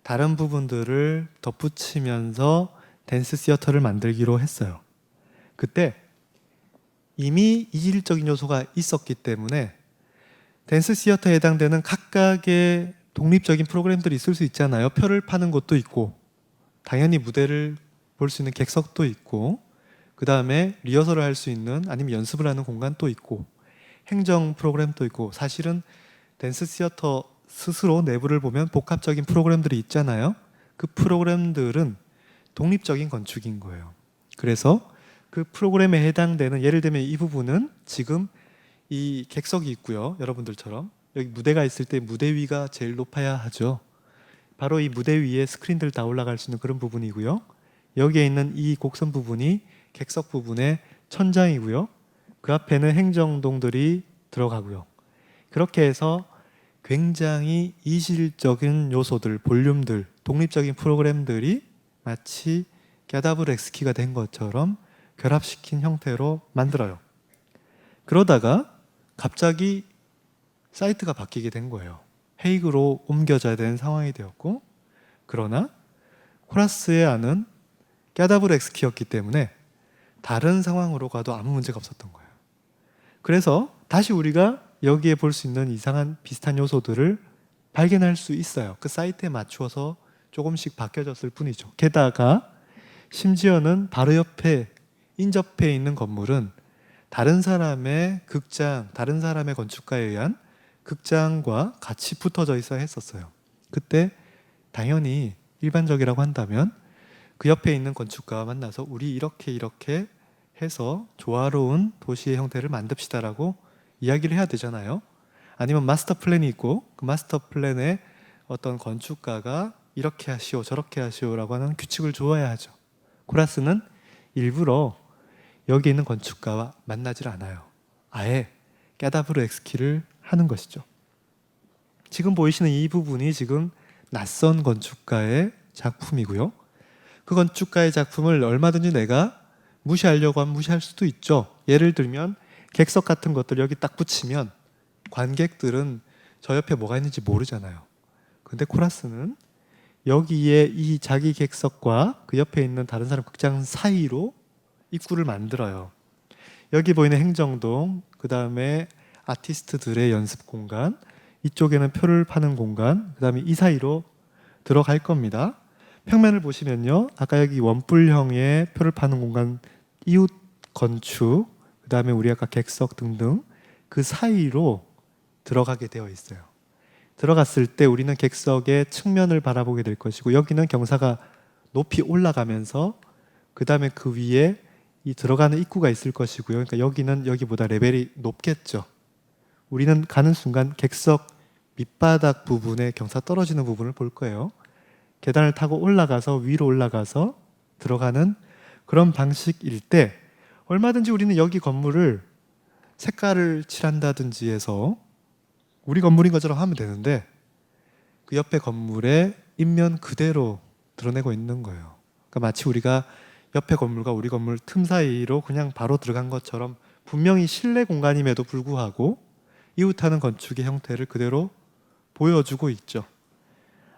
다른 부분들을 덧붙이면서 댄스 시어터를 만들기로 했어요. 그때 이미 이질적인 요소가 있었기 때문에 댄스 시어터에 해당되는 각각의 독립적인 프로그램들이 있을 수 있잖아요. 표를 파는 곳도 있고 당연히 무대를 볼 수 있는 객석도 있고 그 다음에 리허설을 할 수 있는 아니면 연습을 하는 공간도 있고 행정 프로그램도 있고 사실은 댄스 시어터 스스로 내부를 보면 복합적인 프로그램들이 있잖아요. 그 프로그램들은 독립적인 건축인 거예요. 그래서 그 프로그램에 해당되는 예를 들면 이 부분은 지금 이 객석이 있고요. 여러분들처럼 여기 무대가 있을 때 무대 위가 제일 높아야 하죠. 바로 이 무대 위에 스크린들 다 올라갈 수 있는 그런 부분이고요. 여기에 있는 이 곡선 부분이 객석 부분의 천장이고요. 그 앞에는 행정동들이 들어가고요. 그렇게 해서 굉장히 이질적인 요소들, 볼륨들, 독립적인 프로그램들이 마치 갸다브르 엑스키가 된 것처럼 결합시킨 형태로 만들어요. 그러다가 갑자기 사이트가 바뀌게 된 거예요. 헤이그로 옮겨져야 되는 상황이 되었고, 그러나 코라스의 안은 갸다브르 엑스키였기 때문에 다른 상황으로 가도 아무 문제가 없었던 거예요. 그래서 다시 우리가 여기에 볼 수 있는 이상한 비슷한 요소들을 발견할 수 있어요. 그 사이트에 맞추어서 조금씩 바뀌어졌을 뿐이죠. 게다가 심지어는 바로 옆에 인접해 있는 건물은 다른 사람의 극장, 다른 사람의 건축가에 의한 극장과 같이 붙어져 있어야 했었어요. 그때 당연히 일반적이라고 한다면 그 옆에 있는 건축가와 만나서 우리 이렇게 해서 조화로운 도시의 형태를 만듭시다라고 이야기를 해야 되잖아요. 아니면 마스터 플랜이 있고 그 마스터 플랜에 어떤 건축가가 이렇게 하시오 저렇게 하시오라고 하는 규칙을 주어야 하죠. 코라스는 일부러 여기 있는 건축가와 만나질 않아요. 아예 갸다브르 엑스키를 하는 것이죠. 지금 보이시는 이 부분이 지금 낯선 건축가의 작품이고요. 그 건축가의 작품을 얼마든지 내가 무시하려고 하면 무시할 수도 있죠. 예를 들면 객석 같은 것들 여기 딱 붙이면 관객들은 저 옆에 뭐가 있는지 모르잖아요. 근데 코라스는 여기에 이 자기 객석과 그 옆에 있는 다른 사람 극장 사이로 입구를 만들어요. 여기 보이는 행정동, 그 다음에 아티스트들의 연습 공간, 이쪽에는 표를 파는 공간, 그 다음에 이 사이로 들어갈 겁니다. 평면을 보시면요, 아까 여기 원뿔형의 표를 파는 공간, 이웃 건축, 그 다음에 우리 아까 객석 등등 그 사이로 들어가게 되어 있어요. 들어갔을 때 우리는 객석의 측면을 바라보게 될 것이고 여기는 경사가 높이 올라가면서 그 다음에 그 위에 이 들어가는 입구가 있을 것이고요. 그러니까 여기는 여기보다 레벨이 높겠죠. 우리는 가는 순간 객석 밑바닥 부분에 경사 떨어지는 부분을 볼 거예요. 계단을 타고 올라가서 위로 올라가서 들어가는 그런 방식일 때 얼마든지 우리는 여기 건물을 색깔을 칠한다든지 해서 우리 건물인 것처럼 하면 되는데 그 옆에 건물의 인면 그대로 드러내고 있는 거예요. 그러니까 마치 우리가 옆에 건물과 우리 건물 틈 사이로 그냥 바로 들어간 것처럼 분명히 실내 공간임에도 불구하고 이웃하는 건축의 형태를 그대로 보여주고 있죠.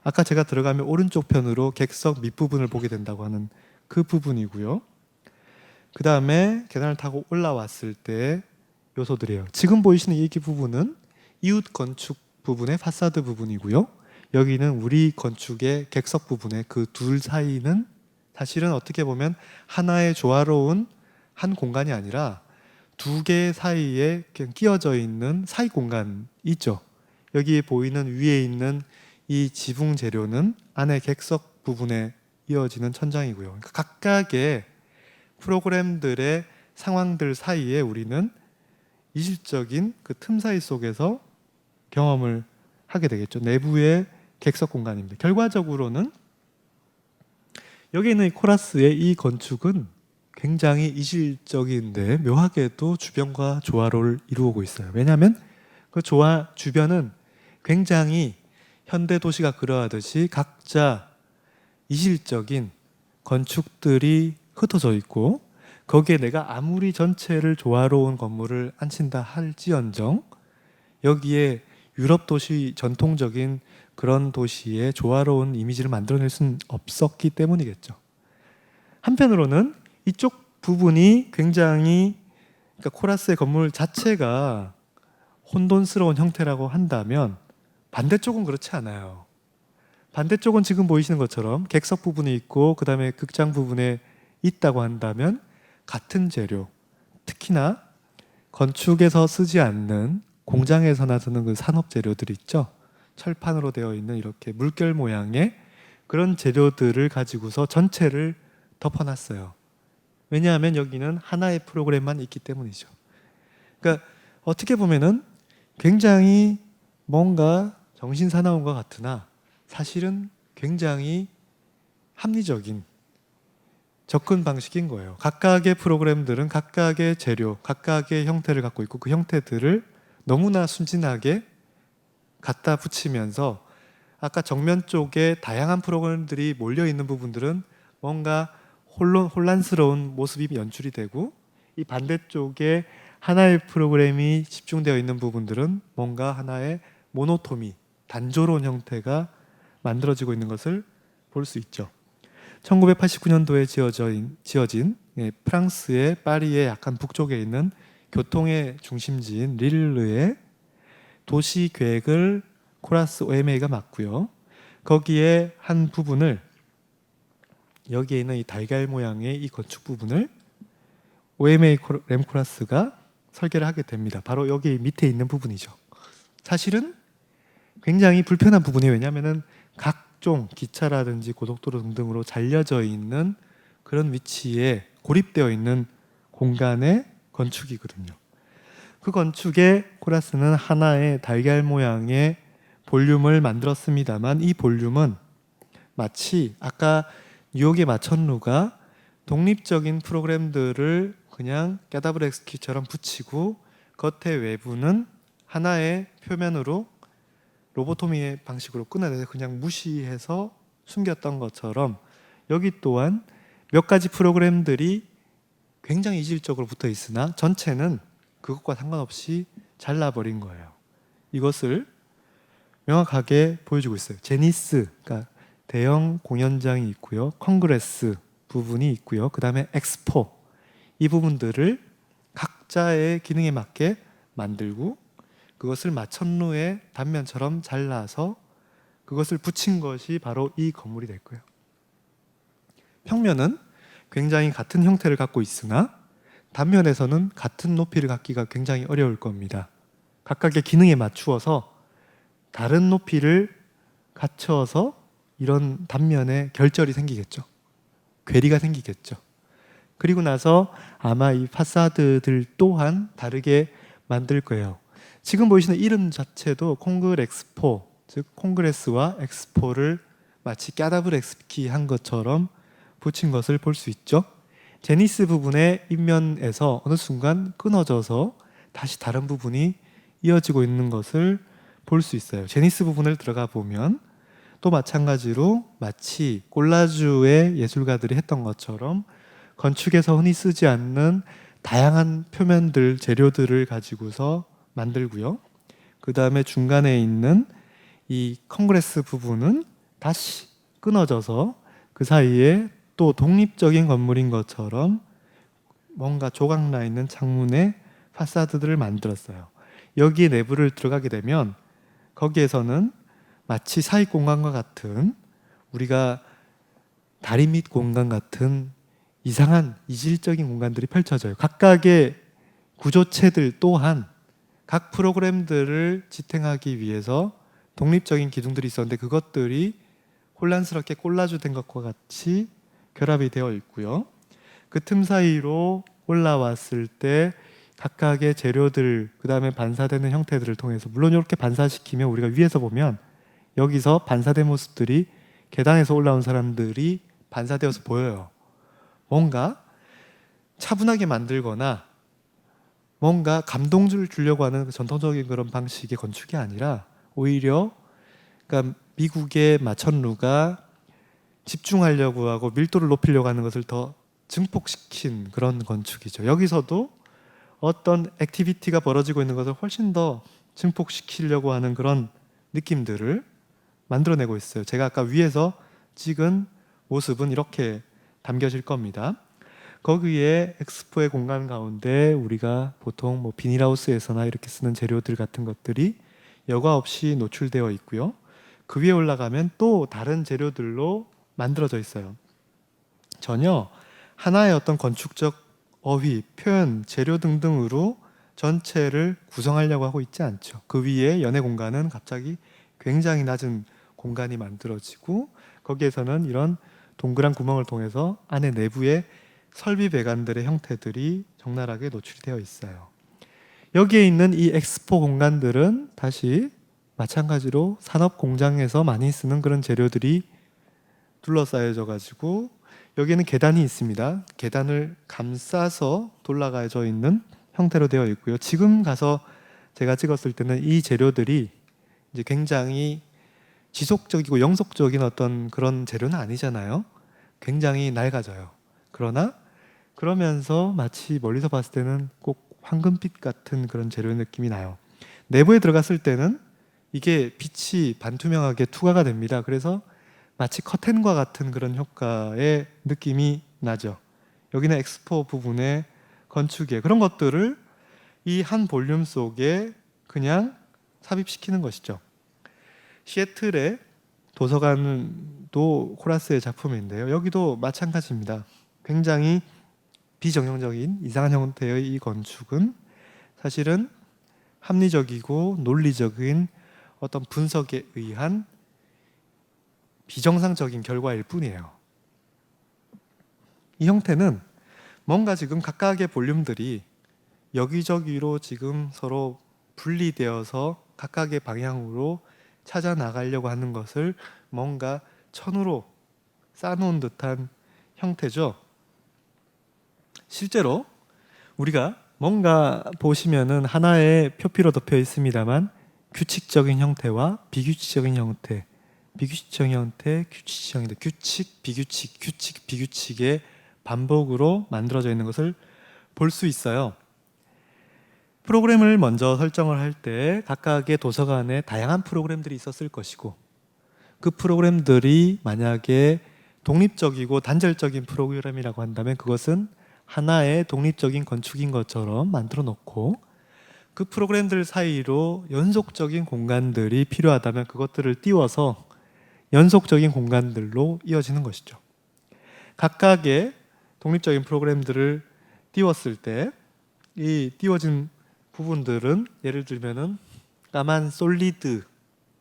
아까 제가 들어가면 오른쪽 편으로 객석 밑부분을 보게 된다고 하는 그 부분이고요. 그 다음에 계단을 타고 올라왔을 때 요소들이에요. 지금 보이시는 이 부분은 이웃 건축 부분의 파사드 부분이고요. 여기는 우리 건축의 객석 부분의 그 둘 사이는 사실은 어떻게 보면 하나의 조화로운 한 공간이 아니라 두 개 사이에 그냥 끼어져 있는 사이 공간이 있죠. 여기에 보이는 위에 있는 이 지붕 재료는 안에 객석 부분에 이어지는 천장이고요. 그러니까 각각의 프로그램들의 상황들 사이에 우리는 이질적인 그 틈 사이 속에서 경험을 하게 되겠죠. 내부의 객석 공간입니다. 결과적으로는 여기 있는 이 코라스의 이 건축은 굉장히 이질적인데 묘하게도 주변과 조화를 이루고 있어요. 왜냐하면 그 주변은 굉장히 현대 도시가 그러하듯이 각자 이질적인 건축들이 흩어져 있고 거기에 내가 아무리 전체를 조화로운 건물을 안친다 할지언정 여기에 유럽 도시 전통적인 그런 도시의 조화로운 이미지를 만들어낼 수는 없었기 때문이겠죠. 한편으로는 이쪽 부분이 굉장히 그러니까 코라스의 건물 자체가 혼돈스러운 형태라고 한다면 반대쪽은 그렇지 않아요. 반대쪽은 지금 보이시는 것처럼 객석 부분이 있고 그 다음에 극장 부분에 있다고 한다면 같은 재료, 특히나 건축에서 쓰지 않는 공장에서나 쓰는 그 산업 재료들 있죠. 철판으로 되어 있는 이렇게 물결 모양의 그런 재료들을 가지고서 전체를 덮어놨어요. 왜냐하면 여기는 하나의 프로그램만 있기 때문이죠. 그러니까 어떻게 보면은 굉장히 뭔가 정신사나운 것 같으나 사실은 굉장히 합리적인 접근 방식인 거예요. 각각의 프로그램들은 각각의 재료, 각각의 형태를 갖고 있고 그 형태들을 너무나 순진하게 갖다 붙이면서 아까 정면 쪽에 다양한 프로그램들이 몰려 있는 부분들은 뭔가 혼란스러운 모습이 연출이 되고 이 반대쪽에 하나의 프로그램이 집중되어 있는 부분들은 뭔가 하나의 모노토미, 단조로운 형태가 만들어지고 있는 것을 볼 수 있죠. 1989년도에 지어진 프랑스의 파리의 약간 북쪽에 있는 교통의 중심지인 릴르의 도시 계획을 코라스 OMA가 맡고요. 거기에 한 부분을 여기에 있는 이 달걀 모양의 이 건축 부분을 OMA 램코라스가 설계를 하게 됩니다. 바로 여기 밑에 있는 부분이죠. 사실은 굉장히 불편한 부분이에요. 왜냐하면 각종 기차라든지 고속도로 등등으로 잘려져 있는 그런 위치에 고립되어 있는 공간의 건축이거든요. 그 건축에 코라스는 하나의 달걀 모양의 볼륨을 만들었습니다만 이 볼륨은 마치 아까 뉴욕의 마천루가 독립적인 프로그램들을 그냥 깨다브렉스키처럼 붙이고 겉의 외부는 하나의 표면으로 로보토미의 방식으로 끊어내서 그냥 무시해서 숨겼던 것처럼 여기 또한 몇 가지 프로그램들이 굉장히 이질적으로 붙어 있으나 전체는 그것과 상관없이 잘라버린 거예요. 이것을 명확하게 보여주고 있어요. 제니스, 그러니까 대형 공연장이 있고요. 콩그레스 부분이 있고요. 그 다음에 엑스포, 이 부분들을 각자의 기능에 맞게 만들고 그것을 마천루의 단면처럼 잘라서 그것을 붙인 것이 바로 이 건물이 될 거예요. 평면은 굉장히 같은 형태를 갖고 있으나 단면에서는 같은 높이를 갖기가 굉장히 어려울 겁니다. 각각의 기능에 맞추어서 다른 높이를 갖춰서 이런 단면에 결절이 생기겠죠. 괴리가 생기겠죠. 그리고 나서 아마 이 파사드들 또한 다르게 만들 거예요. 지금 보이시는 이름 자체도 콩그렉스포, 즉 콩그레스와 엑스포를 마치 까다브렉스키 한 것처럼 붙인 것을 볼 수 있죠. 제니스 부분의 입면에서 어느 순간 끊어져서 다시 다른 부분이 이어지고 있는 것을 볼 수 있어요. 제니스 부분을 들어가 보면 또 마찬가지로 마치 콜라주의 예술가들이 했던 것처럼 건축에서 흔히 쓰지 않는 다양한 표면들, 재료들을 가지고서 만들고요. 그 다음에 중간에 있는 이 콩그레스 부분은 다시 끊어져서 그 사이에 또 독립적인 건물인 것처럼 뭔가 조각나 있는 창문의 파사드들을 만들었어요. 여기에 내부를 들어가게 되면 거기에서는 마치 사익 공간과 같은 우리가 다리 밑 공간 같은 이상한 이질적인 공간들이 펼쳐져요. 각각의 구조체들 또한 각 프로그램들을 지탱하기 위해서 독립적인 기둥들이 있었는데 그것들이 혼란스럽게 콜라주된 것과 같이 결합이 되어 있고요. 그 틈 사이로 올라왔을 때 각각의 재료들, 그 다음에 반사되는 형태들을 통해서 물론 이렇게 반사시키면 우리가 위에서 보면 여기서 반사된 모습들이 계단에서 올라온 사람들이 반사되어서 보여요. 뭔가 차분하게 만들거나 뭔가 감동을 주려고 하는 전통적인 그런 방식의 건축이 아니라 오히려 그러니까 미국의 마천루가 집중하려고 하고 밀도를 높이려고 하는 것을 더 증폭시킨 그런 건축이죠. 여기서도 어떤 액티비티가 벌어지고 있는 것을 훨씬 더 증폭시키려고 하는 그런 느낌들을 만들어내고 있어요. 제가 아까 위에서 찍은 모습은 이렇게 담겨질 겁니다. 거기에 엑스포의 공간 가운데 우리가 보통 뭐 비닐하우스에서나 이렇게 쓰는 재료들 같은 것들이 여과 없이 노출되어 있고요. 그 위에 올라가면 또 다른 재료들로 만들어져 있어요. 전혀 하나의 어떤 건축적 어휘, 표현, 재료 등등으로 전체를 구성하려고 하고 있지 않죠. 그 위에 연회 공간은 갑자기 굉장히 낮은 공간이 만들어지고 거기에서는 이런 동그란 구멍을 통해서 안에 내부에 설비 배관들의 형태들이 적나라하게 노출이 되어 있어요. 여기에 있는 이 엑스포 공간들은 다시 마찬가지로 산업 공장에서 많이 쓰는 그런 재료들이 둘러싸여져 가지고 여기에는 계단이 있습니다. 계단을 감싸서 돌아가져 있는 형태로 되어 있고요. 지금 가서 제가 찍었을 때는 이 재료들이 이제 굉장히 지속적이고 영속적인 어떤 그런 재료는 아니잖아요. 굉장히 낡아져요. 그러나 그러면서 마치 멀리서 봤을 때는 꼭 황금빛 같은 그런 재료의 느낌이 나요. 내부에 들어갔을 때는 이게 빛이 반투명하게 투과가 됩니다. 그래서 마치 커튼과 같은 그런 효과의 느낌이 나죠. 여기는 엑스포 부분의 건축에 그런 것들을 이 한 볼륨 속에 그냥 삽입시키는 것이죠. 시애틀의 도서관도 코라스의 작품인데요. 여기도 마찬가지입니다. 굉장히 비정형적인 이상한 형태의 이 건축은 사실은 합리적이고 논리적인 어떤 분석에 의한 비정상적인 결과일 뿐이에요. 이 형태는 뭔가 지금 각각의 볼륨들이 여기저기로 지금 서로 분리되어서 각각의 방향으로 찾아 나가려고 하는 것을 뭔가 천으로 쌓아놓은 듯한 형태죠. 실제로 우리가 뭔가 보시면은 하나의 표피로 덮여 있습니다만 규칙적인 형태와 비규칙적인 형태, 비규칙적인 형태, 규칙적인 형태, 규칙, 비규칙의 반복으로 만들어져 있는 것을 볼 수 있어요. 프로그램을 먼저 설정을 할 때 각각의 도서관에 다양한 프로그램들이 있었을 것이고 그 프로그램들이 만약에 독립적이고 단절적인 프로그램이라고 한다면 그것은 하나의 독립적인 건축인 것처럼 만들어 놓고 그 프로그램들 사이로 연속적인 공간들이 필요하다면 그것들을 띄워서 연속적인 공간들로 이어지는 것이죠. 각각의 독립적인 프로그램들을 띄웠을 때 이 띄워진 부분들은 예를 들면은 까만 솔리드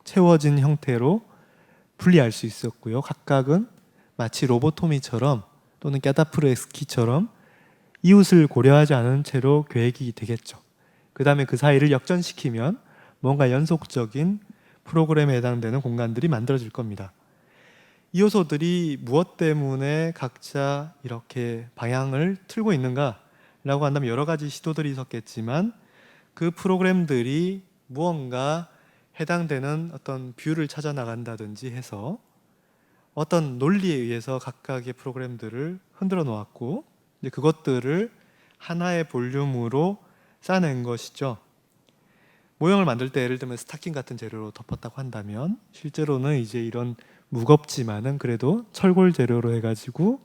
채워진 형태로 분리할 수 있었고요. 각각은 마치 로보토미처럼 또는 까다프레스키처럼 이웃을 고려하지 않은 채로 계획이 되겠죠. 그 다음에 그 사이를 역전시키면 뭔가 연속적인 프로그램에 해당되는 공간들이 만들어질 겁니다. 이 요소들이 무엇 때문에 각자 이렇게 방향을 틀고 있는가 라고 한다면 여러 가지 시도들이 있었겠지만 그 프로그램들이 무언가 해당되는 어떤 뷰를 찾아 나간다든지 해서 어떤 논리에 의해서 각각의 프로그램들을 흔들어 놓았고 이제 그것들을 하나의 볼륨으로 쌓아낸 것이죠. 모형을 만들 때 예를 들면 스타킹 같은 재료로 덮었다고 한다면 실제로는 이제 이런 무겁지만은 그래도 철골 재료로 해가지고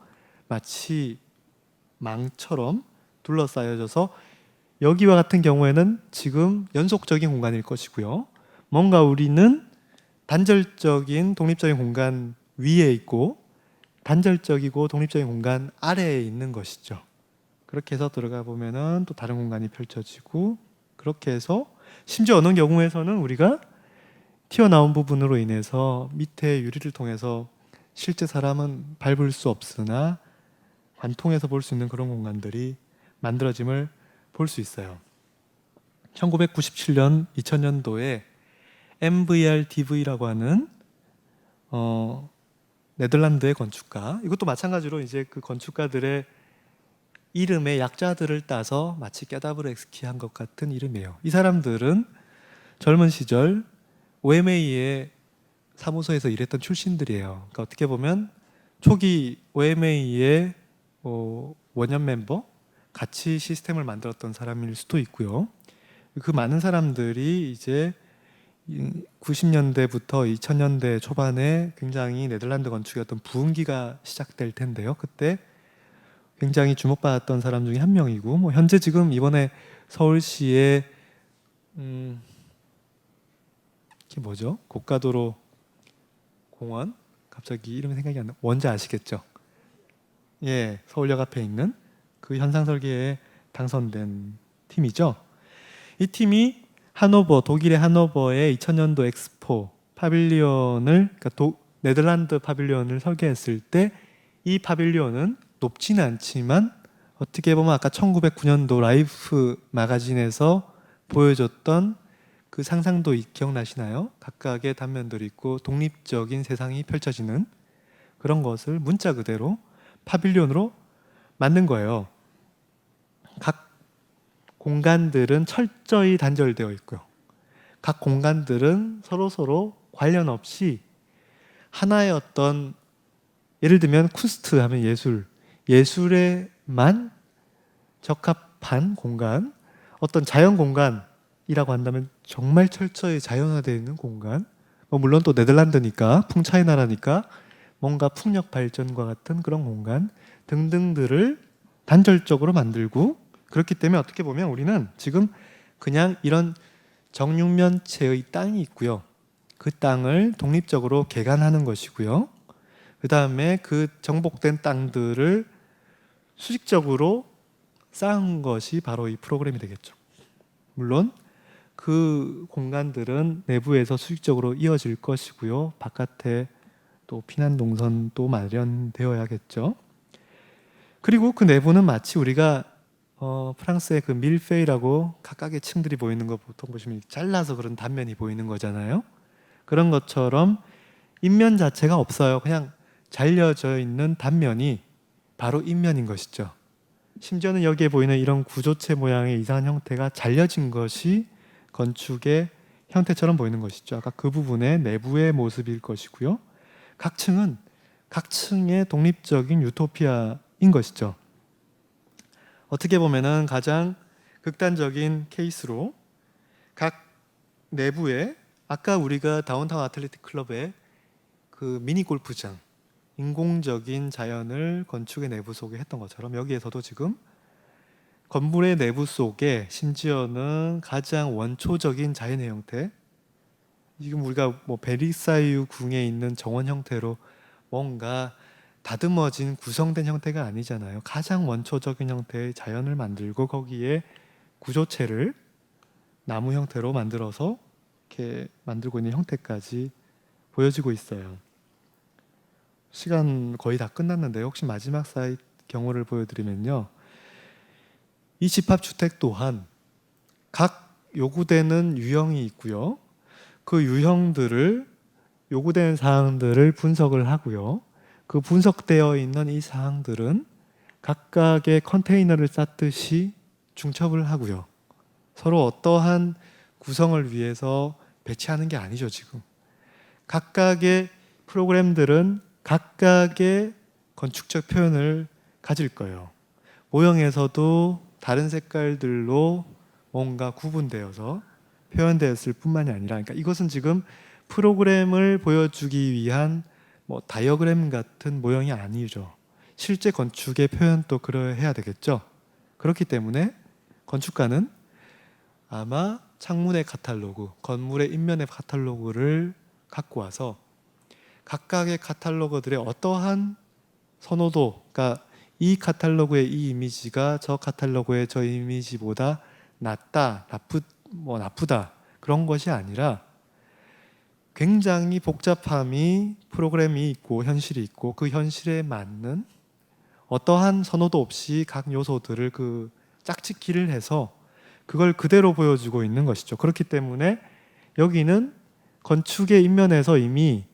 마치 망처럼 둘러싸여져서 여기와 같은 경우에는 지금 연속적인 공간일 것이고요. 뭔가 우리는 단절적인 독립적인 공간 위에 있고 단절적이고 독립적인 공간 아래에 있는 것이죠. 그렇게 해서 들어가 보면은 또 다른 공간이 펼쳐지고 그렇게 해서 심지어 어느 경우에서는 우리가 튀어나온 부분으로 인해서 밑에 유리를 통해서 실제 사람은 밟을 수 없으나 관통해서 볼 수 있는 그런 공간들이 만들어짐을 볼 수 있어요. 1997년, 2000년도에 MVRDV라고 하는 네덜란드의 건축가, 이것도 마찬가지로 이제 그 건축가들의 이름의 약자들을 따서 마치 까다브렉스키 한 것 같은 이름이에요. 이 사람들은 젊은 시절 OMA의 사무소에서 일했던 출신들이에요. 그러니까 어떻게 보면 초기 OMA의 원년 멤버, 같이 시스템을 만들었던 사람일 수도 있고요. 그 많은 사람들이 이제 90년대부터 2000년대 초반에 굉장히 네덜란드 건축의 어떤 부흥기가 시작될 텐데요. 그때 굉장히 주목받았던 사람 중에 한 명이고, 뭐 현재 지금 이번에 서울시의 이게 뭐죠? 고가도로 공원, 갑자기 이름이 생각이 안 나. 뭔지 아시겠죠? 예, 서울역 앞에 있는 그 현상 설계에 당선된 팀이죠. 이 팀이 하노버, 독일의 하노버의 2000년도 엑스포 파빌리온을, 그러니까 네덜란드 파빌리온을 설계했을 때 이 파빌리온은 높지는 않지만 어떻게 보면 아까 1909년도 라이프 마가진에서 보여줬던 그 상상도 기억나시나요? 각각의 단면들이 있고 독립적인 세상이 펼쳐지는 그런 것을 문자 그대로 파빌리온으로 만든 거예요. 각 공간들은 철저히 단절되어 있고요. 각 공간들은 서로 관련 없이 하나의 어떤, 예를 들면 쿤스트 하면 예술에만 적합한 공간, 어떤 자연 공간이라고 한다면 정말 철저히 자연화되어 있는 공간, 물론 또 네덜란드니까 풍차의 나라니까 뭔가 풍력 발전과 같은 그런 공간 등등들을 단절적으로 만들고, 그렇기 때문에 어떻게 보면 우리는 지금 그냥 이런 정육면체의 땅이 있고요. 그 땅을 독립적으로 개간하는 것이고요. 그 다음에 그 정복된 땅들을 수직적으로 쌓은 것이 바로 이 프로그램이 되겠죠. 물론 그 공간들은 내부에서 수직적으로 이어질 것이고요. 바깥에 또 피난 동선도 마련되어야겠죠. 그리고 그 내부는 마치 우리가 프랑스의 그 밀페이라고 각각의 층들이 보이는 거 보통 보시면 잘라서 그런 단면이 보이는 거잖아요. 그런 것처럼 인면 자체가 없어요. 그냥 잘려져 있는 단면이 바로 인면인 것이죠. 심지어는 여기에 보이는 이런 구조체 모양의 이상한 형태가 잘려진 것이 건축의 형태처럼 보이는 것이죠. 아까 그 부분의 내부의 모습일 것이고요. 각 층은 각 층의 독립적인 유토피아인 것이죠. 어떻게 보면은 가장 극단적인 케이스로 각 내부에, 아까 우리가 다운타운 아틀레틱 클럽의 그 미니 골프장, 인공적인 자연을 건축의 내부 속에 했던 것처럼 여기에서도 지금 건물의 내부 속에 심지어는 가장 원초적인 자연의 형태, 지금 우리가 뭐 베르사유 궁에 있는 정원 형태로 뭔가 다듬어진 구성된 형태가 아니잖아요. 가장 원초적인 형태의 자연을 만들고 거기에 구조체를 나무 형태로 만들어서 이렇게 만들고 있는 형태까지 보여지고 있어요. 시간 거의 다 끝났는데 혹시 마지막 사이트 경우를 보여드리면요. 이 집합주택 또한 각 요구되는 유형이 있고요. 그 유형들을, 요구되는 사항들을 분석을 하고요. 그 분석되어 있는 이 사항들은 각각의 컨테이너를 쌓듯이 중첩을 하고요. 서로 어떠한 구성을 위해서 배치하는 게 아니죠, 지금. 각각의 프로그램들은 각각의 건축적 표현을 가질 거예요. 모형에서도 다른 색깔들로 뭔가 구분되어서 표현되었을 뿐만이 아니라, 그러니까 이것은 지금 프로그램을 보여주기 위한 뭐 다이어그램 같은 모형이 아니죠. 실제 건축의 표현도 그러해야 되겠죠. 그렇기 때문에 건축가는 아마 창문의 카탈로그, 건물의 인면의 카탈로그를 갖고 와서 각각의 카탈로그들의 어떠한 선호도, 그러니까 이 카탈로그의 이 이미지가 저 카탈로그의 저 이미지보다 낫다, 나쁘다 그런 것이 아니라 굉장히 복잡함이, 프로그램이 있고 현실이 있고 그 현실에 맞는 어떠한 선호도 없이 각 요소들을 그 짝짓기를 해서 그걸 그대로 보여주고 있는 것이죠. 그렇기 때문에 여기는 건축의 인면에서 이미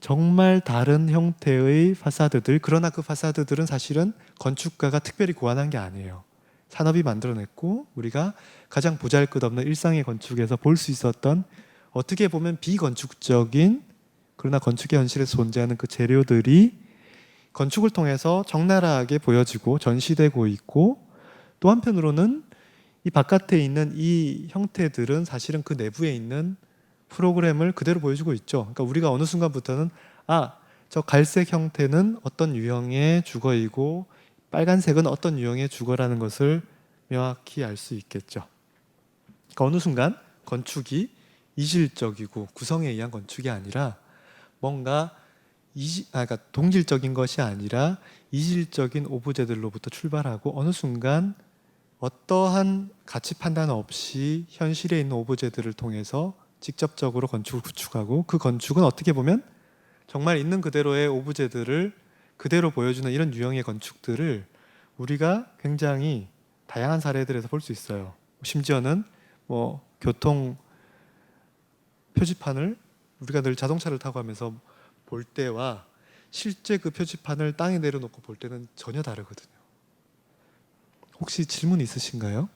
정말 다른 형태의 파사드들, 그러나 그 파사드들은 사실은 건축가가 특별히 고안한 게 아니에요. 산업이 만들어냈고 우리가 가장 보잘것없는 일상의 건축에서 볼 수 있었던, 어떻게 보면 비건축적인, 그러나 건축의 현실에서 존재하는 그 재료들이 건축을 통해서 적나라하게 보여지고 전시되고 있고, 또 한편으로는 이 바깥에 있는 이 형태들은 사실은 그 내부에 있는 프로그램을 그대로 보여주고 있죠. 그러니까 우리가 어느 순간부터는 저 갈색 형태는 어떤 유형의 주거이고 빨간색은 어떤 유형의 주거라는 것을 명확히 알 수 있겠죠. 그러니까 어느 순간 건축이 이질적이고 구성에 의한 건축이 아니라 뭔가 그러니까 동질적인 것이 아니라 이질적인 오브제들로부터 출발하고 어느 순간 어떠한 가치 판단 없이 현실에 있는 오브제들을 통해서 직접적으로 건축을 구축하고 그 건축은 어떻게 보면 정말 있는 그대로의 오브제들을 그대로 보여주는 이런 유형의 건축들을 우리가 굉장히 다양한 사례들에서 볼 수 있어요. 심지어는 뭐 교통 표지판을 우리가 늘 자동차를 타고 하면서 볼 때와 실제 그 표지판을 땅에 내려놓고 볼 때는 전혀 다르거든요. 혹시 질문 있으신가요?